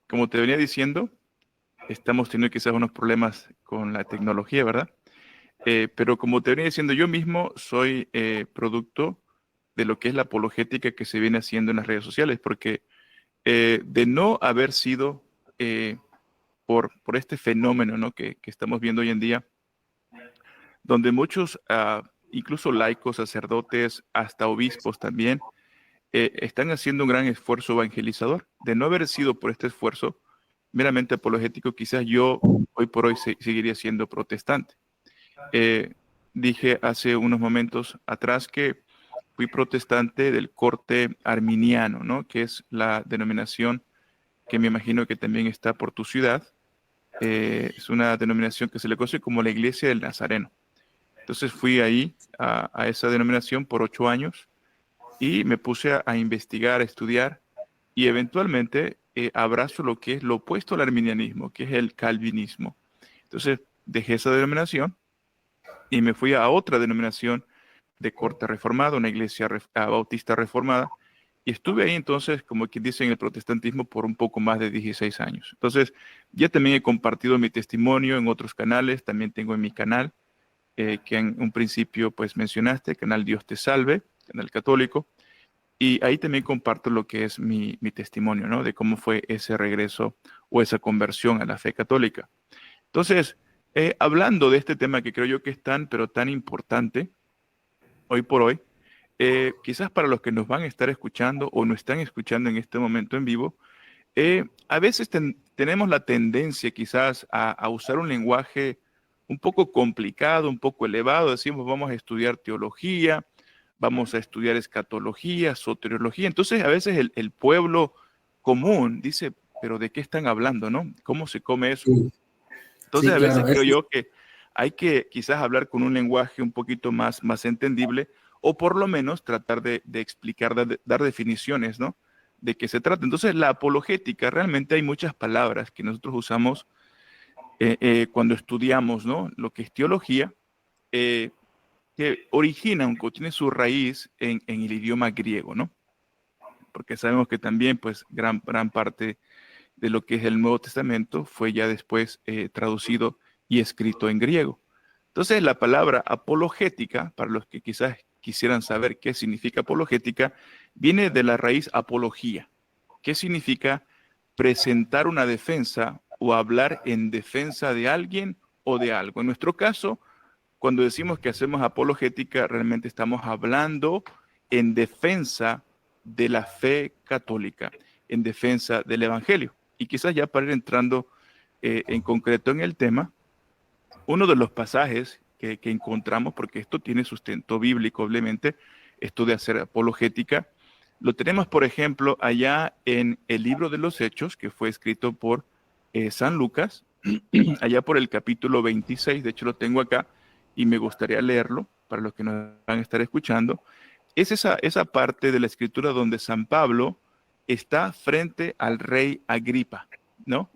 como te venía diciendo, estamos teniendo quizás unos problemas con la tecnología, ¿verdad? Pero como te venía diciendo, yo mismo soy producto de lo que es la apologética que se viene haciendo en las redes sociales, porque de no haber sido por este fenómeno, ¿no? que estamos viendo hoy en día, donde muchos, incluso laicos, sacerdotes, hasta obispos también, están haciendo un gran esfuerzo evangelizador. De no haber sido por este esfuerzo meramente apologético, quizás yo hoy por hoy seguiría siendo protestante. Eh, Dije hace unos momentos atrás que fui protestante del corte arminiano, ¿no? Que es la denominación que me imagino que también está por tu ciudad. Es una denominación que se le conoce como la Iglesia del Nazareno. Entonces fui ahí a esa denominación por 8 años y me puse a investigar, a estudiar y eventualmente abrazo lo que es lo opuesto al arminianismo, que es el calvinismo. Entonces dejé esa denominación y me fui a otra denominación de corte reformado, una iglesia bautista reformada, y estuve ahí entonces, como quien dice, en el protestantismo por un poco más de 16 años. Entonces, ya también he compartido mi testimonio en otros canales, también tengo en mi canal, que en un principio pues mencionaste, el canal Dios te salve, canal católico, y ahí también comparto lo que es mi testimonio, ¿no? De cómo fue ese regreso o esa conversión a la fe católica. Entonces, hablando de este tema que creo yo que es tan, pero tan importante hoy por hoy, quizás para los que nos van a estar escuchando o nos están escuchando en este momento en vivo, a veces tenemos la tendencia quizás a usar un lenguaje un poco complicado, un poco elevado. Decimos, vamos a estudiar teología, vamos a estudiar escatología, soteriología. Entonces, a veces el pueblo común dice, pero ¿de qué están hablando, no? ¿Cómo se come eso? Sí, Entonces, sí, a veces claro, creo yo que hay que quizás hablar con un lenguaje un poquito más entendible o por lo menos tratar de explicar, dar definiciones, ¿no? De qué se trata. Entonces, la apologética, realmente hay muchas palabras que nosotros usamos cuando estudiamos, ¿no? Lo que es teología, eh, que originan, o tiene su raíz en el idioma griego, ¿no? Porque sabemos que también, pues, gran parte de lo que es el Nuevo Testamento fue ya después traducido y escrito en griego. Entonces, la palabra apologética, para los que quizás quisieran saber qué significa apologética, viene de la raíz apología, que significa presentar una defensa o hablar en defensa de alguien o de algo. En nuestro caso, cuando decimos que hacemos apologética, realmente estamos hablando en defensa de la fe católica, en defensa del Evangelio. Y quizás ya para ir entrando en concreto en el tema, uno de los pasajes que encontramos, porque esto tiene sustento bíblico, obviamente, esto de hacer apologética, lo tenemos, por ejemplo, allá en el libro de los Hechos, que fue escrito por San Lucas, allá por el capítulo 26, de hecho lo tengo acá y me gustaría leerlo para los que nos van a estar escuchando. Es esa parte de la escritura donde San Pablo está frente al rey Agripa, ¿no?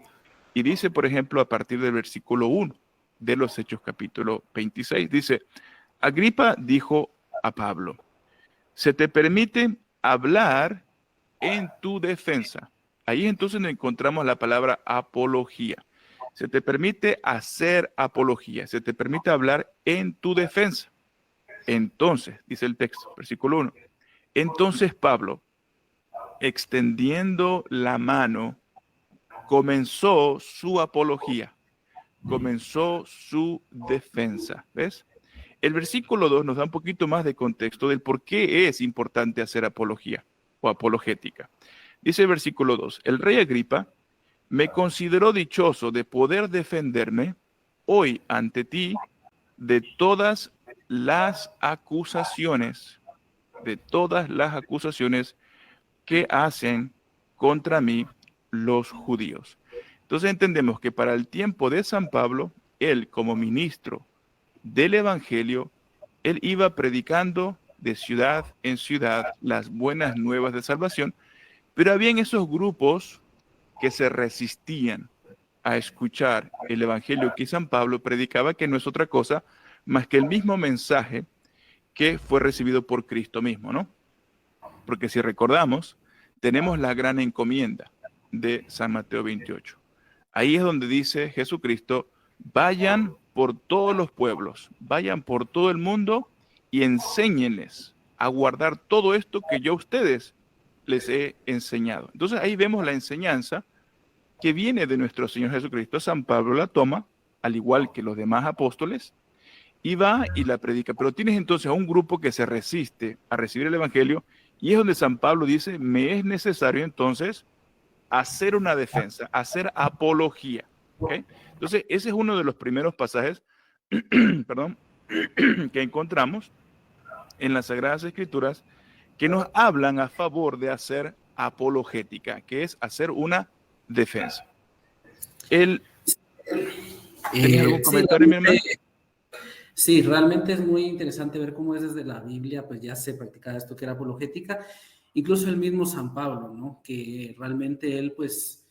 Y dice, por ejemplo, a partir del versículo 1 de los Hechos capítulo 26, dice, Agripa dijo a Pablo, se te permite hablar en tu defensa. Ahí entonces nos encontramos la palabra apología. Se te permite hacer apología, se te permite hablar en tu defensa. Entonces, dice el texto, versículo 1, entonces Pablo, extendiendo la mano, comenzó su apología, comenzó su defensa. ¿Ves? El versículo 2 nos da un poquito más de contexto del por qué es importante hacer apología o apologética. Dice el versículo 2, el rey Agripa me consideró dichoso de poder defenderme hoy ante ti de todas las acusaciones, de todas las acusaciones que hacen contra mí los judíos. Entonces entendemos que para el tiempo de San Pablo, él como ministro del Evangelio, él iba predicando de ciudad en ciudad las buenas nuevas de salvación, pero habían esos grupos que se resistían a escuchar el Evangelio que San Pablo predicaba, que no es otra cosa más que el mismo mensaje que fue recibido por Cristo mismo, ¿no? Porque si recordamos, tenemos la gran encomienda. de San Mateo 28. Ahí es donde dice Jesucristo, vayan por todos los pueblos, vayan por todo el mundo y enséñenles a guardar todo esto que yo a ustedes les he enseñado. Entonces ahí vemos la enseñanza que viene de nuestro Señor Jesucristo. San Pablo la toma, al igual que los demás apóstoles, y va y la predica. Pero tienes entonces a un grupo que se resiste a recibir el Evangelio, y es donde San Pablo dice, me es necesario entonces hacer una defensa, hacer apología. ¿Okay? Entonces, ese es uno de los primeros pasajes perdón, que encontramos en las Sagradas Escrituras que nos hablan a favor de hacer apologética, que es hacer una defensa. ¿Tenías algún Sí, comentario, mi hermano? sí, realmente es muy interesante ver cómo es desde la Biblia, pues ya se practicaba esto que era apologética, incluso el mismo San Pablo, ¿no? Que realmente él, pues,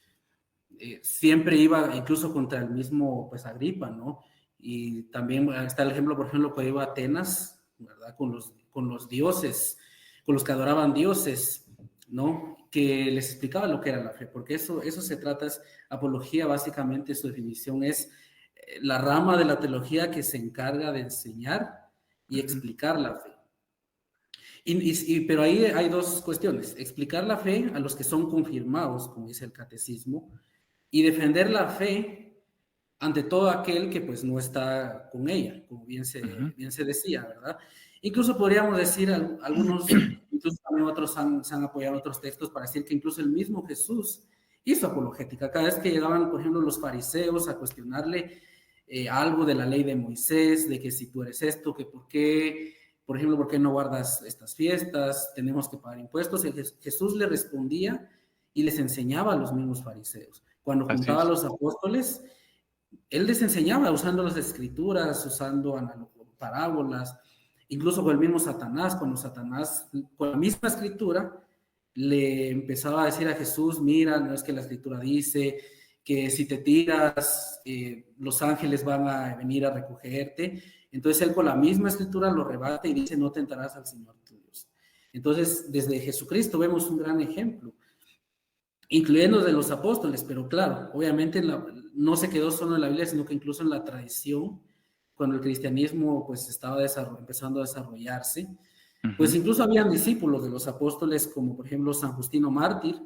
siempre iba incluso contra el mismo, pues, Agripa, ¿no? Y también está el ejemplo, por ejemplo, que iba a Atenas, ¿verdad? Con los dioses, con los que adoraban dioses, ¿no? Que les explicaba lo que era la fe, porque eso se trata, es apología, básicamente su definición es la rama de la teología que se encarga de enseñar y explicar la fe. Pero ahí hay dos cuestiones, explicar la fe a los que son confirmados, como dice el catecismo, y defender la fe ante todo aquel que pues no está con ella, como bien se decía, ¿verdad? Incluso podríamos decir, algunos, incluso también otros se han apoyado otros textos para decir que incluso el mismo Jesús hizo apologética. Cada vez que llegaban, por ejemplo, los fariseos a cuestionarle algo de la ley de Moisés, de que si tú eres esto, que por qué, por ejemplo, por qué no guardas estas fiestas, tenemos que pagar impuestos, Jesús le respondía y les enseñaba a los mismos fariseos. Cuando Así juntaba a es. los apóstoles, él les enseñaba usando las escrituras, usando parábolas, incluso con el mismo Satanás, cuando Satanás, con la misma escritura, le empezaba a decir a Jesús, mira, no es que la escritura dice que si te tiras, los ángeles van a venir a recogerte. Entonces él con la misma escritura lo rebate y dice, no tentarás al Señor tu Dios. Entonces, desde Jesucristo vemos un gran ejemplo, incluyendo de los apóstoles, pero claro, obviamente no se quedó solo en la Biblia, sino que incluso en la tradición, cuando el cristianismo pues estaba empezando a desarrollarse, pues incluso habían discípulos de los apóstoles, como por ejemplo San Justino Mártir,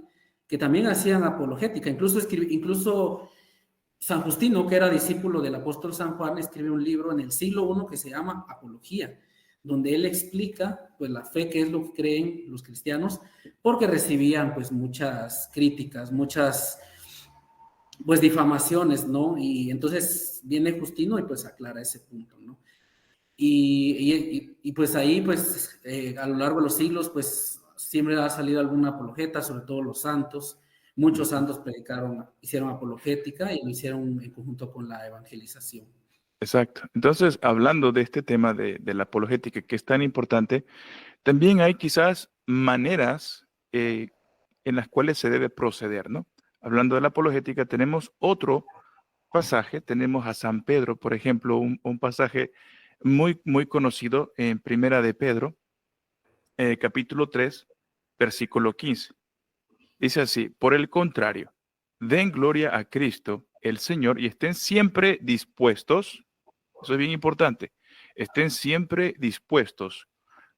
que también hacían apologética, incluso San Justino, que era discípulo del apóstol San Juan, escribe un libro en el siglo I que se llama Apología, donde él explica pues la fe, que es lo que creen los cristianos, porque recibían pues muchas críticas, muchas pues difamaciones, ¿no? Y entonces viene Justino y pues aclara ese punto, ¿no? Y pues ahí pues a lo largo de los siglos pues siempre ha salido alguna apologeta, sobre todo los santos. Muchos santos predicaron, hicieron apologética y lo hicieron en conjunto con la evangelización. Exacto. Entonces, hablando de este tema de la apologética, que es tan importante, también hay quizás maneras en las cuales se debe proceder, ¿no? Hablando de la apologética, tenemos otro pasaje, tenemos a San Pedro, por ejemplo, un pasaje muy conocido en Primera de Pedro, capítulo 3, versículo 15. Dice así, por el contrario, den gloria a Cristo, el Señor, y estén siempre dispuestos, eso es bien importante, estén siempre dispuestos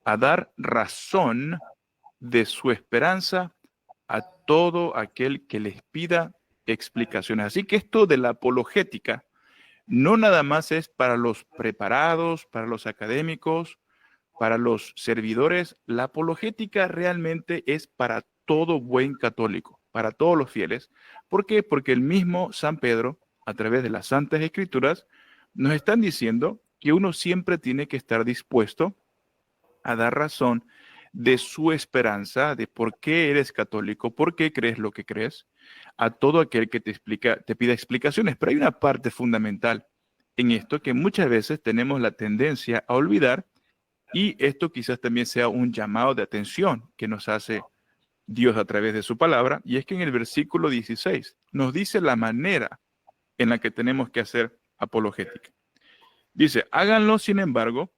a dar razón de su esperanza a todo aquel que les pida explicaciones. Así que esto de la apologética no nada más es para los preparados, para los académicos, para los servidores. La apologética realmente es para todo buen católico, para todos los fieles. ¿Por qué? Porque el mismo San Pedro, a través de las Santas Escrituras, nos están diciendo que uno siempre tiene que estar dispuesto a dar razón de su esperanza, de por qué eres católico, por qué crees lo que crees, a todo aquel que te pida explicaciones. Pero hay una parte fundamental en esto que muchas veces tenemos la tendencia a olvidar, y esto quizás también sea un llamado de atención que nos hace Dios a través de su palabra, y es que en el versículo 16 nos dice la manera en la que tenemos que hacer apologética. Dice, háganlo, sin embargo,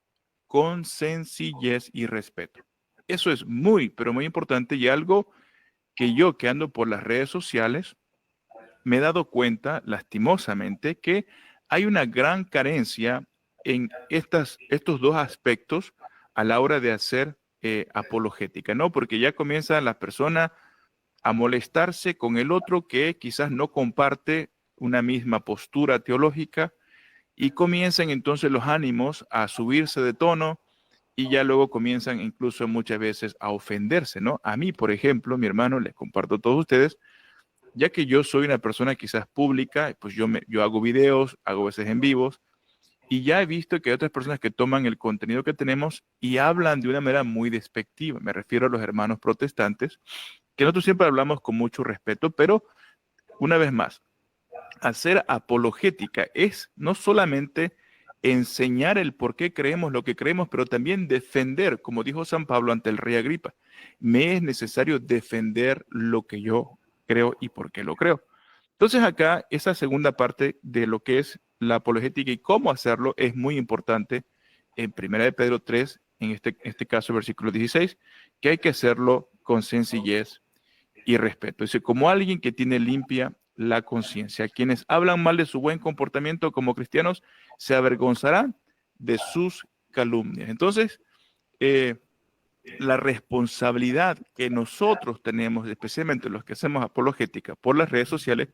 con sencillez y respeto. Eso es muy, pero muy importante, y algo que yo que ando por las redes sociales, me he dado cuenta, lastimosamente, que hay una gran carencia en estos dos aspectos a la hora de hacer apologética, ¿no? Porque ya comienza la persona a molestarse con el otro que quizás no comparte una misma postura teológica y comienzan entonces los ánimos a subirse de tono y ya luego comienzan incluso muchas veces a ofenderse, ¿no? A mí, por ejemplo, mi hermano, les comparto a todos ustedes, ya que yo soy una persona quizás pública, pues yo hago videos, hago veces en vivos, y ya he visto que hay otras personas que toman el contenido que tenemos y hablan de una manera muy despectiva. Me refiero a los hermanos protestantes, que nosotros siempre hablamos con mucho respeto, pero una vez más, hacer apologética es no solamente enseñar el por qué creemos lo que creemos, pero también defender, como dijo San Pablo ante el rey Agripa, me es necesario defender lo que yo creo y por qué lo creo. Entonces acá, esa segunda parte de lo que es la apologética y cómo hacerlo es muy importante en Primera de Pedro 3, en este caso versículo 16, que hay que hacerlo con sencillez y respeto. Dice, como alguien que tiene limpia la conciencia. Quienes hablan mal de su buen comportamiento como cristianos se avergonzarán de sus calumnias. Entonces, eh, la responsabilidad que nosotros tenemos, especialmente los que hacemos apologética por las redes sociales,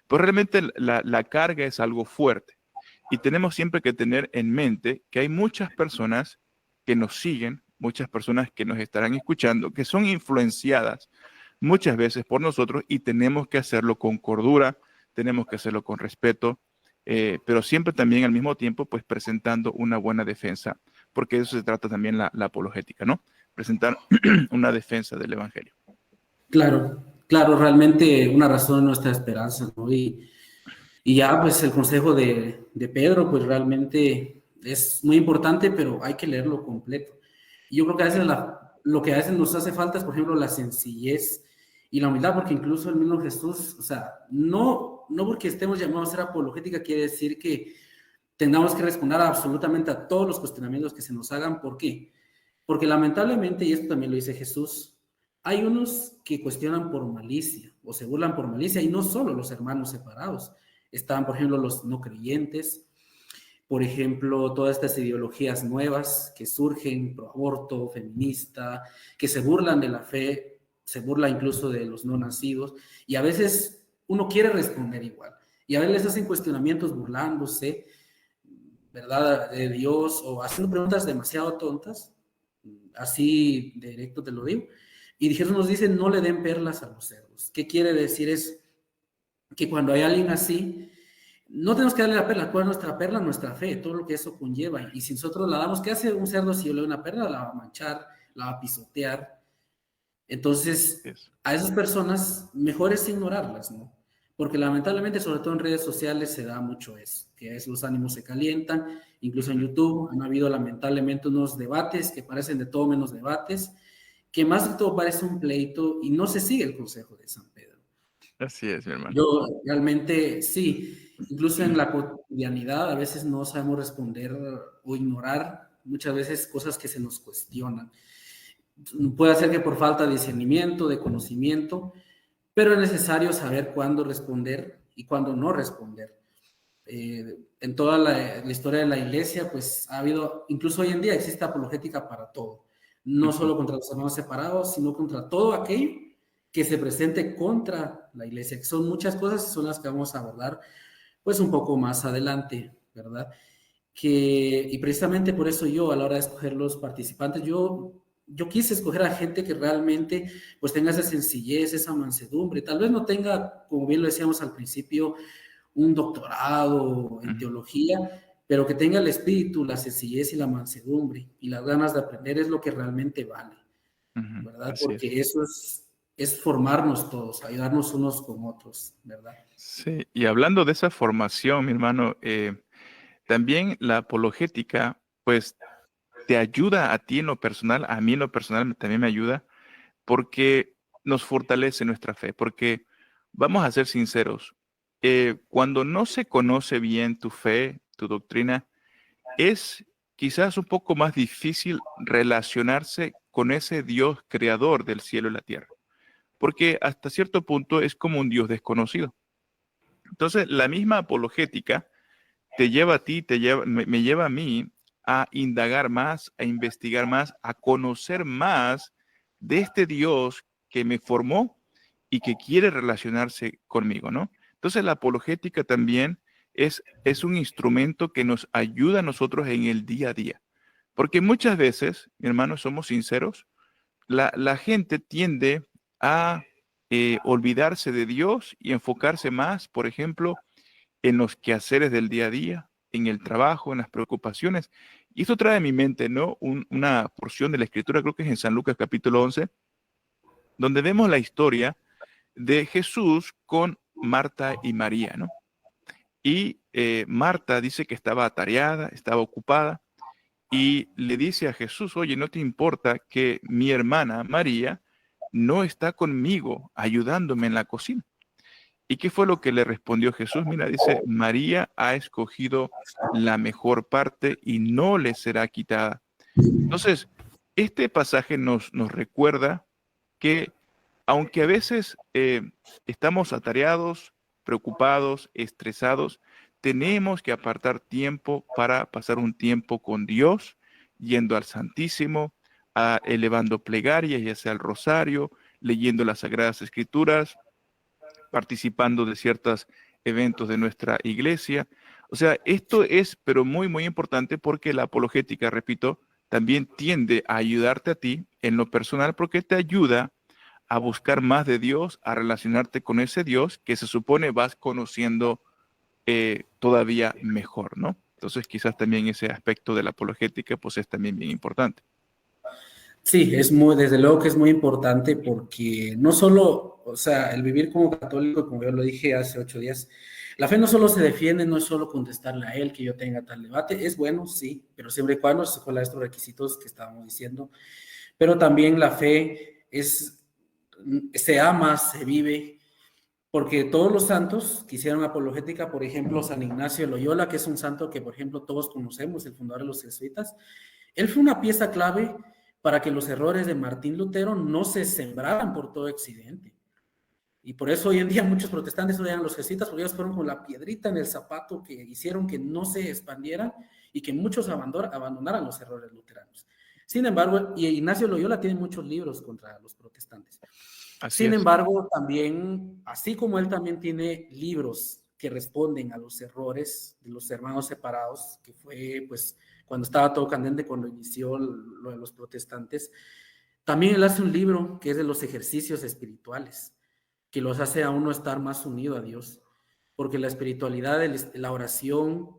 pues realmente la carga es algo fuerte. Y tenemos siempre que tener en mente que hay muchas personas que nos siguen, muchas personas que nos estarán escuchando, que son influenciadas muchas veces por nosotros y tenemos que hacerlo con cordura, tenemos que hacerlo con respeto, pero siempre también al mismo tiempo pues presentando una buena defensa, porque de eso se trata también la apologética, ¿no? Presentar una defensa del Evangelio. Claro, claro, realmente una razón de nuestra esperanza, ¿no? Y ya, pues el consejo de Pedro, pues realmente es muy importante, pero hay que leerlo completo. Y yo creo que a veces lo que a veces nos hace falta es, por ejemplo, la sencillez y la humildad, porque incluso el mismo Jesús, o sea, no porque estemos llamados a ser apologética quiere decir que tengamos que responder absolutamente a todos los cuestionamientos que se nos hagan. ¿Por qué? Porque lamentablemente, y esto también lo dice Jesús, hay unos que cuestionan por malicia o se burlan por malicia, y no solo los hermanos separados. Están, por ejemplo, los no creyentes, por ejemplo, todas estas ideologías nuevas que surgen, pro aborto, feminista, que se burlan de la fe, se burla incluso de los no nacidos, y a veces uno quiere responder igual, y a veces les hacen cuestionamientos burlándose, ¿verdad?, de Dios, o haciendo preguntas demasiado tontas, así de directo te lo digo. Y Jesús nos dice, no le den perlas a los cerdos. ¿Qué quiere decir eso? Que cuando hay alguien así, no tenemos que darle la perla. ¿Cuál es nuestra perla? Nuestra fe, todo lo que eso conlleva. Y si nosotros la damos, ¿qué hace un cerdo si yo le doy una perla? La va a manchar, la va a pisotear. Entonces, Es. a esas personas, mejor es ignorarlas, ¿no? Porque lamentablemente, sobre todo en redes sociales, se da mucho eso, que es los ánimos se calientan, incluso en YouTube han habido lamentablemente unos debates que parecen de todo menos debates, que más de todo parece un pleito y no se sigue el consejo de San Pedro. Así es, mi hermano. Yo realmente sí, incluso en la cotidianidad a veces no sabemos responder o ignorar muchas veces cosas que se nos cuestionan. Puede ser que por falta de discernimiento, de conocimiento, pero es necesario saber cuándo responder y cuándo no responder. En toda la historia de la iglesia, pues ha habido, incluso hoy en día existe apologética para todo, no Ujú. solo contra los hermanos separados, sino contra todo aquello que se presente contra la iglesia, que son muchas cosas y son las que vamos a abordar pues un poco más adelante, ¿verdad? Y precisamente por eso yo a la hora de escoger los participantes, yo quise escoger a gente que realmente pues tenga esa sencillez, esa mansedumbre, tal vez no tenga, como bien lo decíamos al principio, un doctorado en Ujú. teología, pero que tenga el espíritu, la sencillez y la mansedumbre y las ganas de aprender es lo que realmente vale, Ujú. ¿verdad? Así es. Porque eso es formarnos todos, ayudarnos unos con otros, ¿verdad? Sí, y hablando de esa formación, mi hermano, también la apologética, pues te ayuda a ti en lo personal, a mí en lo personal también me ayuda, porque nos fortalece nuestra fe, porque vamos a ser sinceros, cuando no se conoce bien tu fe, tu doctrina, es quizás un poco más difícil relacionarse con ese Dios creador del cielo y la tierra. porque hasta cierto punto es como un Dios desconocido. Entonces, la misma apologética te lleva a ti, me lleva a mí a indagar más, a investigar más, a conocer más de este Dios que me formó y que quiere relacionarse conmigo, ¿no? Entonces la apologética también es un instrumento que nos ayuda a nosotros en el día a día. Porque muchas veces, mi hermano, somos sinceros, la gente tiende a olvidarse de Dios y enfocarse más, por ejemplo, en los quehaceres del día a día, en el trabajo, en las preocupaciones. Y esto trae a mi mente, ¿no? Una porción de la escritura, creo que es en San Lucas capítulo 11, donde vemos la historia de Jesús con Marta y María, ¿no? Y Marta dice que estaba atareada, estaba ocupada, y le dice a Jesús, oye, ¿no te importa que mi hermana María no está conmigo ayudándome en la cocina? ¿Y qué fue lo que le respondió Jesús? Mira, dice, María ha escogido la mejor parte y no le será quitada. Entonces, este pasaje nos recuerda que aunque a veces estamos atareados, preocupados, estresados, tenemos que apartar tiempo para pasar un tiempo con Dios, yendo al Santísimo, elevando plegarias, ya sea el rosario, leyendo las Sagradas Escrituras, participando de ciertos eventos de nuestra iglesia. O sea, esto es, pero muy, muy importante porque la apologética, repito, también tiende a ayudarte a ti en lo personal porque te ayuda a buscar más de Dios, a relacionarte con ese Dios que se supone vas conociendo todavía mejor, ¿no? Entonces quizás también ese aspecto de la apologética pues es también bien importante. Sí, es muy, desde luego que es muy importante porque no solo, o sea, el vivir como católico, como yo lo dije hace 8 días, la fe no solo se defiende, no es solo contestarle a él que yo tenga tal debate, es bueno, sí, pero siempre y cuando se cumplan estos requisitos que estábamos diciendo, pero también la fe es, se ama, se vive, porque todos los santos que hicieron apologética, por ejemplo, San Ignacio de Loyola, que es un santo que, por ejemplo, todos conocemos, el fundador de los jesuitas, él fue una pieza clave para que los errores de Martín Lutero no se sembraran por todo Occidente. Y por eso hoy en día muchos protestantes odian a los jesuitas, porque ellos fueron con la piedrita en el zapato que hicieron que no se expandieran y que muchos abandonaran los errores luteranos. Sin embargo, y Ignacio Loyola tiene muchos libros contra los protestantes. Así Sin es. embargo, también, así como él también tiene libros que responden a los errores de los hermanos separados, que fue pues cuando estaba todo candente, cuando inició lo de los protestantes, también él hace un libro que es de los ejercicios espirituales, que los hace a uno estar más unido a Dios, porque la espiritualidad, la oración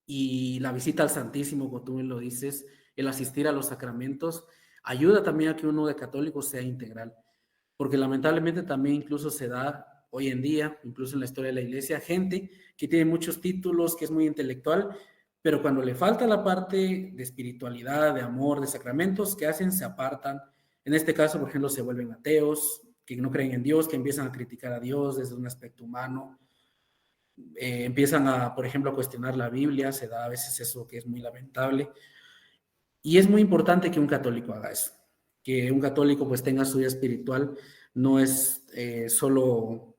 y la visita al Santísimo, como tú me lo dices, el asistir a los sacramentos, ayuda también a que uno de católico sea integral, porque lamentablemente también incluso se da hoy en día, incluso en la historia de la iglesia, gente que tiene muchos títulos, que es muy intelectual, pero cuando le falta la parte de espiritualidad, de amor, de sacramentos, ¿qué hacen? Se apartan. En este caso, por ejemplo, se vuelven ateos, que no creen en Dios, que empiezan a criticar a Dios desde un aspecto humano, empiezan a, por ejemplo, a cuestionar la Biblia, se da a veces eso que es muy lamentable. Y es muy importante que un católico haga eso, que un católico pues tenga su vida espiritual, no es solo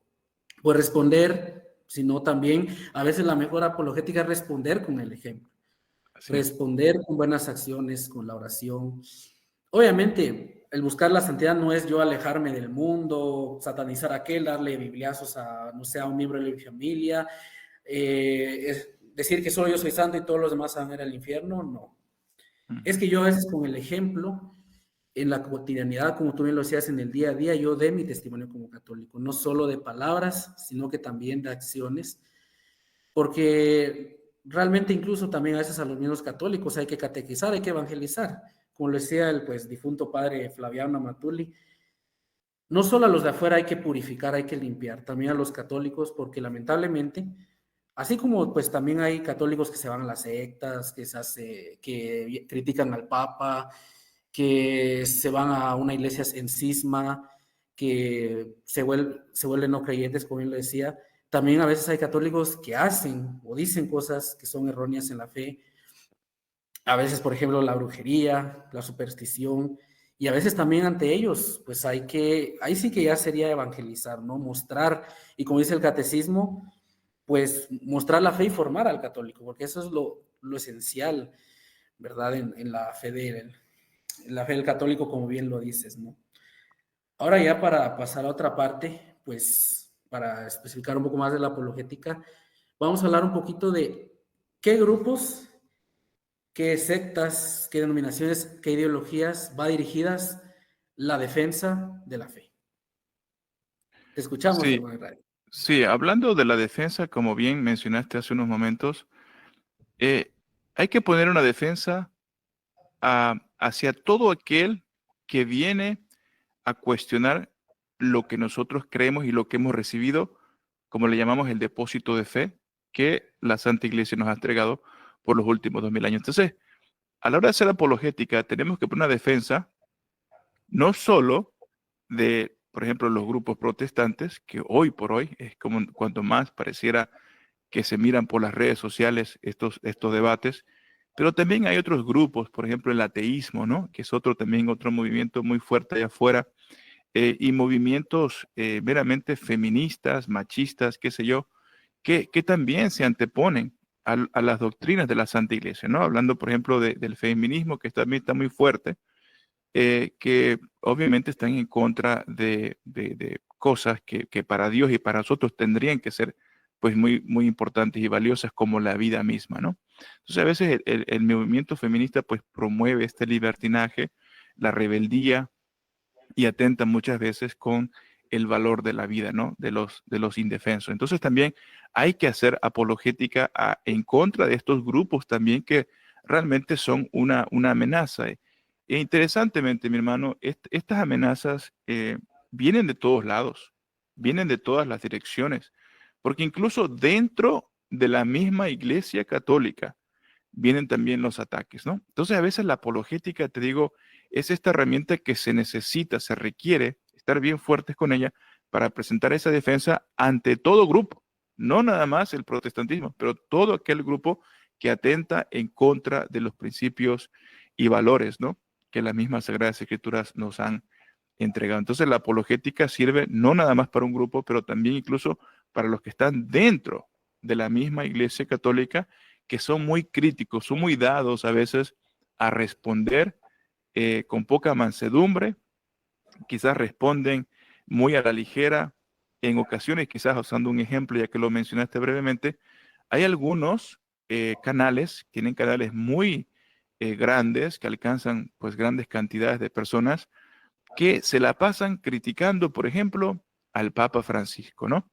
pues responder, sino también a veces la mejor apologética es responder con el ejemplo, Así es. responder con buenas acciones, con la oración. Obviamente, el buscar la santidad no es yo alejarme del mundo, satanizar a aquel, darle bibliazos a, no sé, a un miembro de mi familia, decir que solo yo soy santo y todos los demás van a ir al infierno, no. Es Ujú. que yo a veces con el ejemplo, en la cotidianidad, como tú bien lo decías, en el día a día, yo dé mi testimonio como católico, no solo de palabras, sino que también de acciones, porque realmente incluso también a veces a los mismos católicos hay que catequizar, hay que evangelizar, como lo decía el pues difunto padre Flaviano Amatuli, no solo a los de afuera hay que purificar, hay que limpiar, también a los católicos, porque lamentablemente, así como pues también hay católicos que se van a las sectas, que critican al Papa, que se van a una iglesia en cisma, que se vuelven no creyentes, como él lo decía, también a veces hay católicos que hacen o dicen cosas que son erróneas en la fe, a veces, por ejemplo, la brujería, la superstición, Y a veces también ante ellos, pues ahí sí que ya sería evangelizar, ¿no? Mostrar, y como dice el catecismo, pues mostrar la fe y formar al católico, porque eso es lo esencial, ¿verdad? En la fe en la fe del católico, como bien lo dices, ¿no? Ahora ya para pasar a otra parte, pues para especificar un poco más de la apologética, vamos a hablar un poquito de qué grupos, qué sectas, qué denominaciones, qué ideologías va dirigidas la defensa de la fe. Te escuchamos, Sí, hermano Israel. sí, hablando de la defensa, como bien mencionaste hace unos momentos, eh, hay que poner una defensa hacia todo aquel que viene a cuestionar lo que nosotros creemos y lo que hemos recibido, como le llamamos el depósito de fe que la Santa Iglesia nos ha entregado por los últimos 2000 años. Entonces, a la hora de hacer apologética, tenemos que poner una defensa no solo de, por ejemplo, los grupos protestantes, que hoy por hoy es como cuanto más pareciera que se miran por las redes sociales estos debates, pero también hay otros grupos, por ejemplo, el ateísmo, ¿no? Que es otro movimiento muy fuerte allá afuera, y movimientos meramente feministas, machistas, qué sé yo, que también se anteponen a las doctrinas de la Santa Iglesia, ¿no? Hablando, por ejemplo, del feminismo, que también está muy fuerte, que obviamente están en contra de cosas que para Dios y para nosotros tendrían que ser pues muy, muy importantes y valiosas como la vida misma, ¿no? Entonces a veces el movimiento feminista pues promueve este libertinaje, la rebeldía y atenta muchas veces con el valor de la vida, ¿no? De los indefensos. Entonces también hay que hacer apologética en contra de estos grupos también que realmente son una amenaza. E interesantemente, mi hermano, estas amenazas vienen de todos lados, vienen de todas las direcciones, porque incluso dentro de la misma Iglesia Católica vienen también los ataques, ¿no? Entonces, a veces la apologética, te digo, es esta herramienta que se necesita, se requiere estar bien fuertes con ella para presentar esa defensa ante todo grupo, no nada más el protestantismo, pero todo aquel grupo que atenta en contra de los principios y valores, ¿no? Que las mismas Sagradas Escrituras nos han entregado. Entonces, la apologética sirve no nada más para un grupo, pero también incluso para los que están dentro de la misma Iglesia Católica, que son muy críticos, son muy dados a veces a responder con poca mansedumbre, quizás responden muy a la ligera, en ocasiones, quizás usando un ejemplo, ya que lo mencionaste brevemente, hay algunos canales, tienen canales muy grandes, que alcanzan pues grandes cantidades de personas, que se la pasan criticando, por ejemplo, al Papa Francisco, ¿no?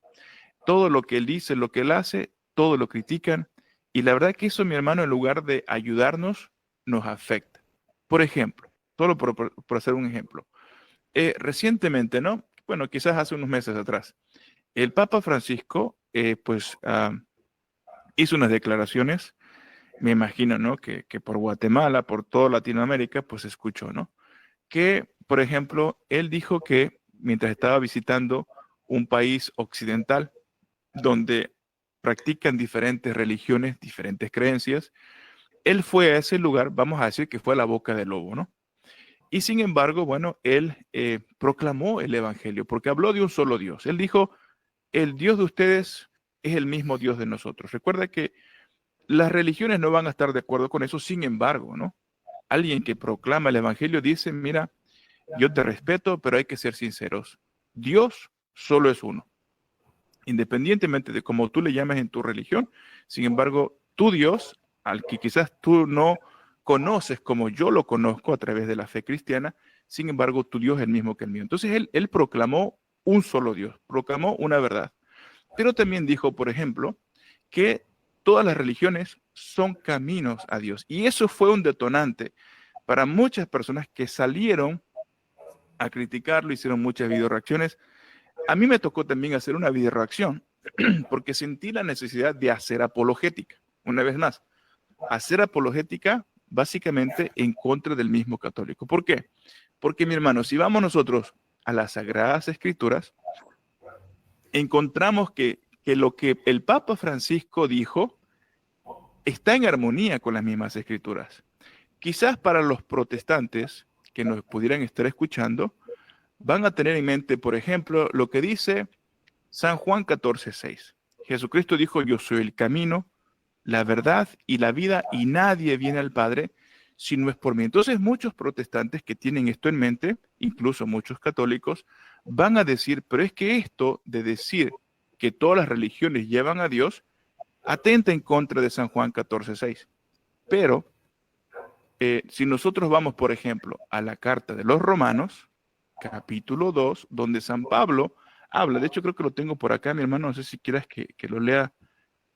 Todo lo que él dice, lo que él hace, todo lo critican. Y la verdad que eso, mi hermano, en lugar de ayudarnos, nos afecta. Por ejemplo, solo por hacer un ejemplo. Recientemente, ¿no? Bueno, quizás hace unos meses atrás, el Papa Francisco, hizo unas declaraciones, me imagino, ¿no? Que por Guatemala, por toda Latinoamérica, pues se escuchó, ¿no? Que, por ejemplo, él dijo que mientras estaba visitando un país occidental, donde practican diferentes religiones, diferentes creencias. Él fue a ese lugar, vamos a decir que fue a la boca del lobo, ¿no? Y sin embargo, bueno, él proclamó el Evangelio porque habló de un solo Dios. Él dijo, el Dios de ustedes es el mismo Dios de nosotros. Recuerda que las religiones no van a estar de acuerdo con eso, sin embargo, ¿no? Alguien que proclama el Evangelio dice, mira, yo te respeto, pero hay que ser sinceros. Dios solo es uno, independientemente de cómo tú le llames en tu religión. Sin embargo, tu Dios, al que quizás tú no conoces como yo lo conozco a través de la fe cristiana, sin embargo, tu Dios es el mismo que el mío. Entonces, él proclamó un solo Dios, proclamó una verdad. Pero también dijo, por ejemplo, que todas las religiones son caminos a Dios. Y eso fue un detonante para muchas personas que salieron a criticarlo, hicieron muchas videoreacciones. A mí me tocó también hacer una videoreacción porque sentí la necesidad de hacer apologética. Una vez más, hacer apologética básicamente en contra del mismo católico. ¿Por qué? Porque, mi hermano, si vamos nosotros a las Sagradas Escrituras, encontramos que lo que el Papa Francisco dijo está en armonía con las mismas Escrituras. Quizás para los protestantes, que nos pudieran estar escuchando van a tener en mente, por ejemplo, lo que dice San Juan 14:6. Jesucristo dijo, yo soy el camino, la verdad y la vida, y nadie viene al Padre si no es por mí. Entonces, muchos protestantes que tienen esto en mente, incluso muchos católicos, van a decir, pero es que esto de decir que todas las religiones llevan a Dios, atenta en contra de San Juan 14:6. Pero si nosotros vamos, por ejemplo, a la carta de los Romanos, capítulo 2, donde San Pablo habla, de hecho creo que lo tengo por acá, mi hermano, no sé si quieras que lo lea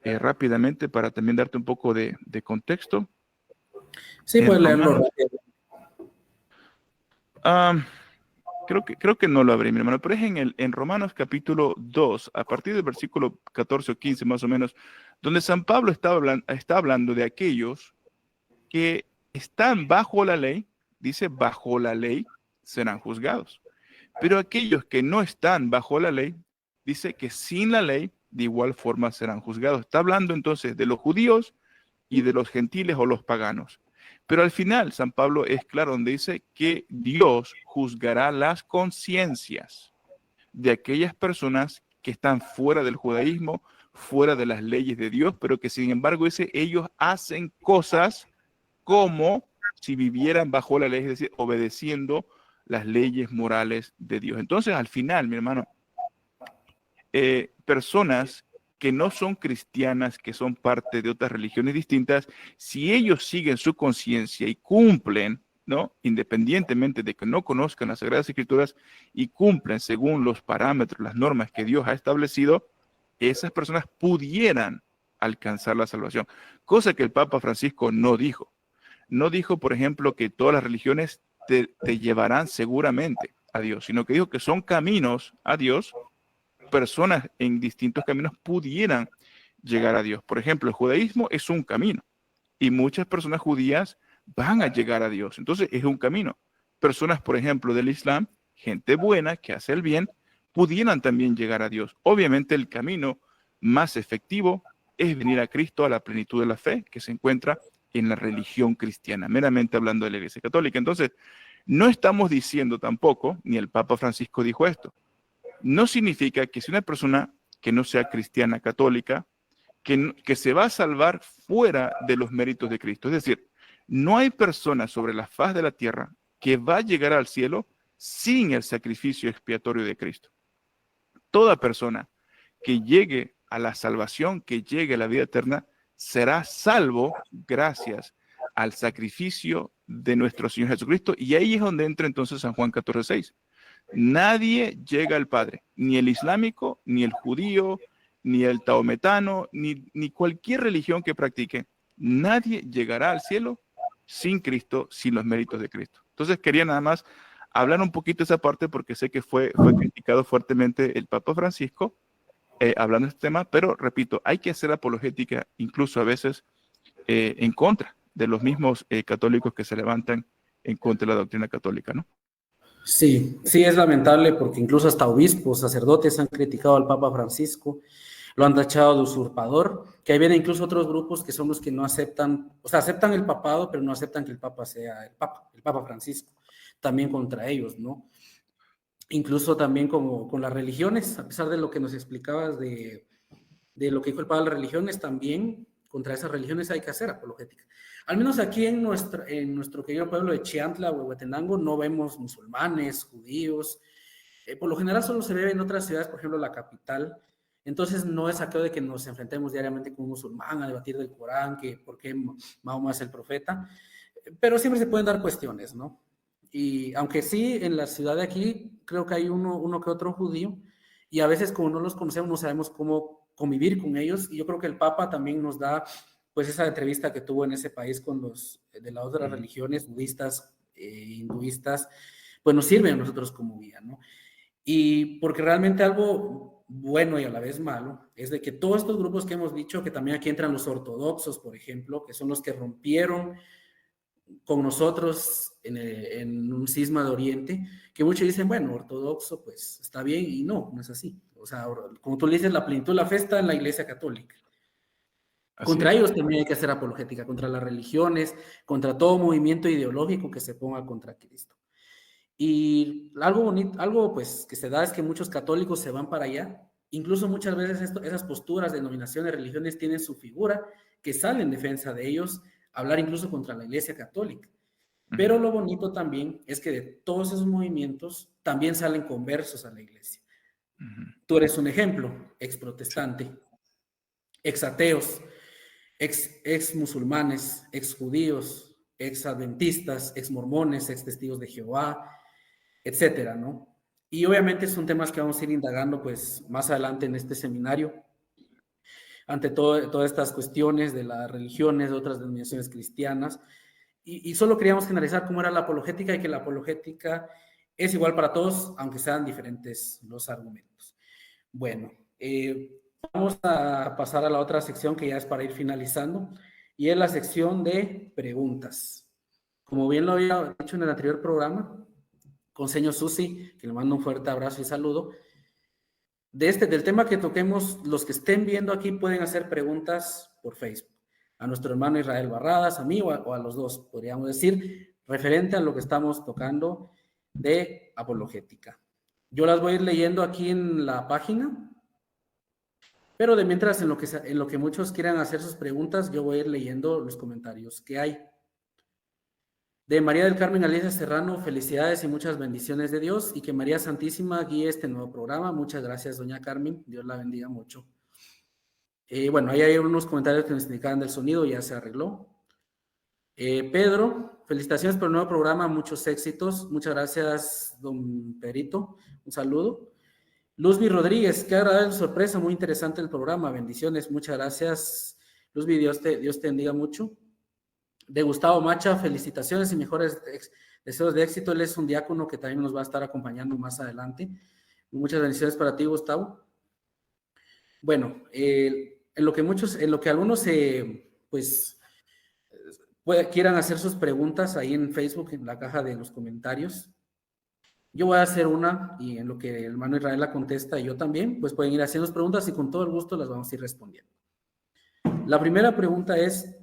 rápidamente para también darte un poco de contexto. Sí, puedes leerlo Romanos, rápido. creo que no lo abrí, mi hermano, pero es en Romanos capítulo 2, a partir del versículo 14 o 15 más o menos, donde San Pablo está hablando de aquellos que están bajo la ley, dice bajo la ley, serán juzgados. Pero aquellos que no están bajo la ley, dice que sin la ley, de igual forma serán juzgados. Está hablando entonces de los judíos y de los gentiles o los paganos. Pero al final, San Pablo es claro donde dice que Dios juzgará las conciencias de aquellas personas que están fuera del judaísmo, fuera de las leyes de Dios, pero que sin embargo ellos hacen cosas como si vivieran bajo la ley, es decir, obedeciendo las leyes morales de Dios. Entonces, al final, mi hermano, personas que no son cristianas, que son parte de otras religiones distintas, si ellos siguen su conciencia y cumplen, ¿no? Independientemente de que no conozcan las Sagradas Escrituras y cumplen según los parámetros, las normas que Dios ha establecido, esas personas pudieran alcanzar la salvación, cosa que el Papa Francisco no dijo. No dijo, por ejemplo, que todas las religiones te llevarán seguramente a Dios, sino que dijo que son caminos a Dios, personas en distintos caminos pudieran llegar a Dios. Por ejemplo, el judaísmo es un camino y muchas personas judías van a llegar a Dios. Entonces es un camino. Personas, por ejemplo, del Islam, gente buena que hace el bien, pudieran también llegar a Dios. Obviamente el camino más efectivo es venir a Cristo a la plenitud de la fe que se encuentra en la religión cristiana, meramente hablando de la Iglesia Católica. Entonces, no estamos diciendo tampoco, ni el Papa Francisco dijo esto, no significa que si una persona que no sea cristiana católica, que se va a salvar fuera de los méritos de Cristo. Es decir, no hay persona sobre la faz de la tierra que va a llegar al cielo sin el sacrificio expiatorio de Cristo. Toda persona que llegue a la salvación, que llegue a la vida eterna, será salvo gracias al sacrificio de nuestro Señor Jesucristo. Y ahí es donde entra entonces San Juan 14:6. Nadie llega al Padre, ni el islámico, ni el judío, ni el taometano, ni cualquier religión que practique. Nadie llegará al cielo sin Cristo, sin los méritos de Cristo. Entonces quería nada más hablar un poquito de esa parte porque sé que fue criticado fuertemente el Papa Francisco hablando de este tema, pero repito, hay que hacer apologética incluso a veces en contra de los mismos católicos que se levantan en contra de la doctrina católica, ¿no? Sí, sí, es lamentable porque incluso hasta obispos, sacerdotes han criticado al Papa Francisco, lo han tachado de usurpador, que ahí vienen incluso otros grupos que son los que no aceptan, o sea, aceptan el papado, pero no aceptan que el Papa sea el Papa Francisco, también contra ellos, ¿no? Incluso también como con las religiones, a pesar de lo que nos explicabas de lo que dijo el Papa de las religiones, también contra esas religiones hay que hacer apologética. Al menos aquí en nuestro querido pueblo de Chiantla, Huehuetenango, no vemos musulmanes, judíos. Por lo general solo se ve en otras ciudades, por ejemplo, la capital. Entonces no es aquello de que nos enfrentemos diariamente con un musulmán a debatir del Corán, que por qué Mahoma es el profeta. Pero siempre se pueden dar cuestiones, ¿no? Y aunque sí, en la ciudad de aquí creo que hay uno que otro judío, y a veces como no los conocemos no sabemos cómo convivir con ellos, y yo creo que el Papa también nos da pues esa entrevista que tuvo en ese país con los de las otras religiones, budistas, hinduistas, pues nos sirve a nosotros como guía, ¿no? Y porque realmente algo bueno y a la vez malo es de que todos estos grupos que hemos dicho, que también aquí entran los ortodoxos, por ejemplo, que son los que rompieron con nosotros en un cisma de Oriente, que muchos dicen, bueno, ortodoxo, pues está bien, y no, no es así. O sea, como tú le dices, la plenitud de la fe está en la Iglesia Católica. Así Contra es. ellos también hay que hacer apologética, contra las religiones, contra todo movimiento ideológico que se ponga contra Cristo. Y algo bonito, algo pues que se da es que muchos católicos se van para allá. Incluso muchas veces esas posturas, denominaciones, religiones tienen su figura que sale en defensa de ellos, hablar incluso contra la Iglesia Católica. Pero lo bonito también es que de todos esos movimientos también salen conversos a la Iglesia. Tú eres un ejemplo, ex protestante, ex ateos, ex musulmanes, ex judíos, ex adventistas, ex mormones, ex testigos de Jehová, etcétera, ¿no? Y obviamente son temas que vamos a ir indagando pues más adelante en este seminario, ante todas estas cuestiones de las religiones, de otras denominaciones cristianas, y solo queríamos analizar cómo era la apologética y que la apologética es igual para todos, aunque sean diferentes los argumentos. Bueno, vamos a pasar a la otra sección que ya es para ir finalizando, y es la sección de preguntas. Como bien lo había dicho en el anterior programa, con señor Susi, que le mando un fuerte abrazo y saludo. Del tema que toquemos, los que estén viendo aquí pueden hacer preguntas por Facebook. A nuestro hermano Israel Barradas, a mí o a los dos, podríamos decir, referente a lo que estamos tocando de apologética. Yo las voy a ir leyendo aquí en la página, pero de mientras, en lo que muchos quieran hacer sus preguntas, yo voy a ir leyendo los comentarios que hay. De María del Carmen Alicia Serrano, felicidades y muchas bendiciones de Dios, y que María Santísima guíe este nuevo programa. Muchas gracias, doña Carmen, Dios la bendiga mucho. Bueno, ahí hay unos comentarios que nos indicaban del sonido, ya se arregló. Pedro, felicitaciones por el nuevo programa, muchos éxitos. Muchas gracias, don Perito, un saludo. Luzby Rodríguez, qué agradable sorpresa, muy interesante el programa, bendiciones, muchas gracias. Luzby, Dios te bendiga mucho. De Gustavo Macha, felicitaciones y mejores deseos de éxito. Él es un diácono que también nos va a estar acompañando más adelante. Muchas bendiciones para ti, Gustavo. Bueno, en lo que algunos quieran hacer sus preguntas ahí en Facebook, en la caja de los comentarios. Yo voy a hacer una, y en lo que el hermano Israel la contesta y yo también, pues pueden ir haciendo preguntas y con todo el gusto las vamos a ir respondiendo. La primera pregunta es,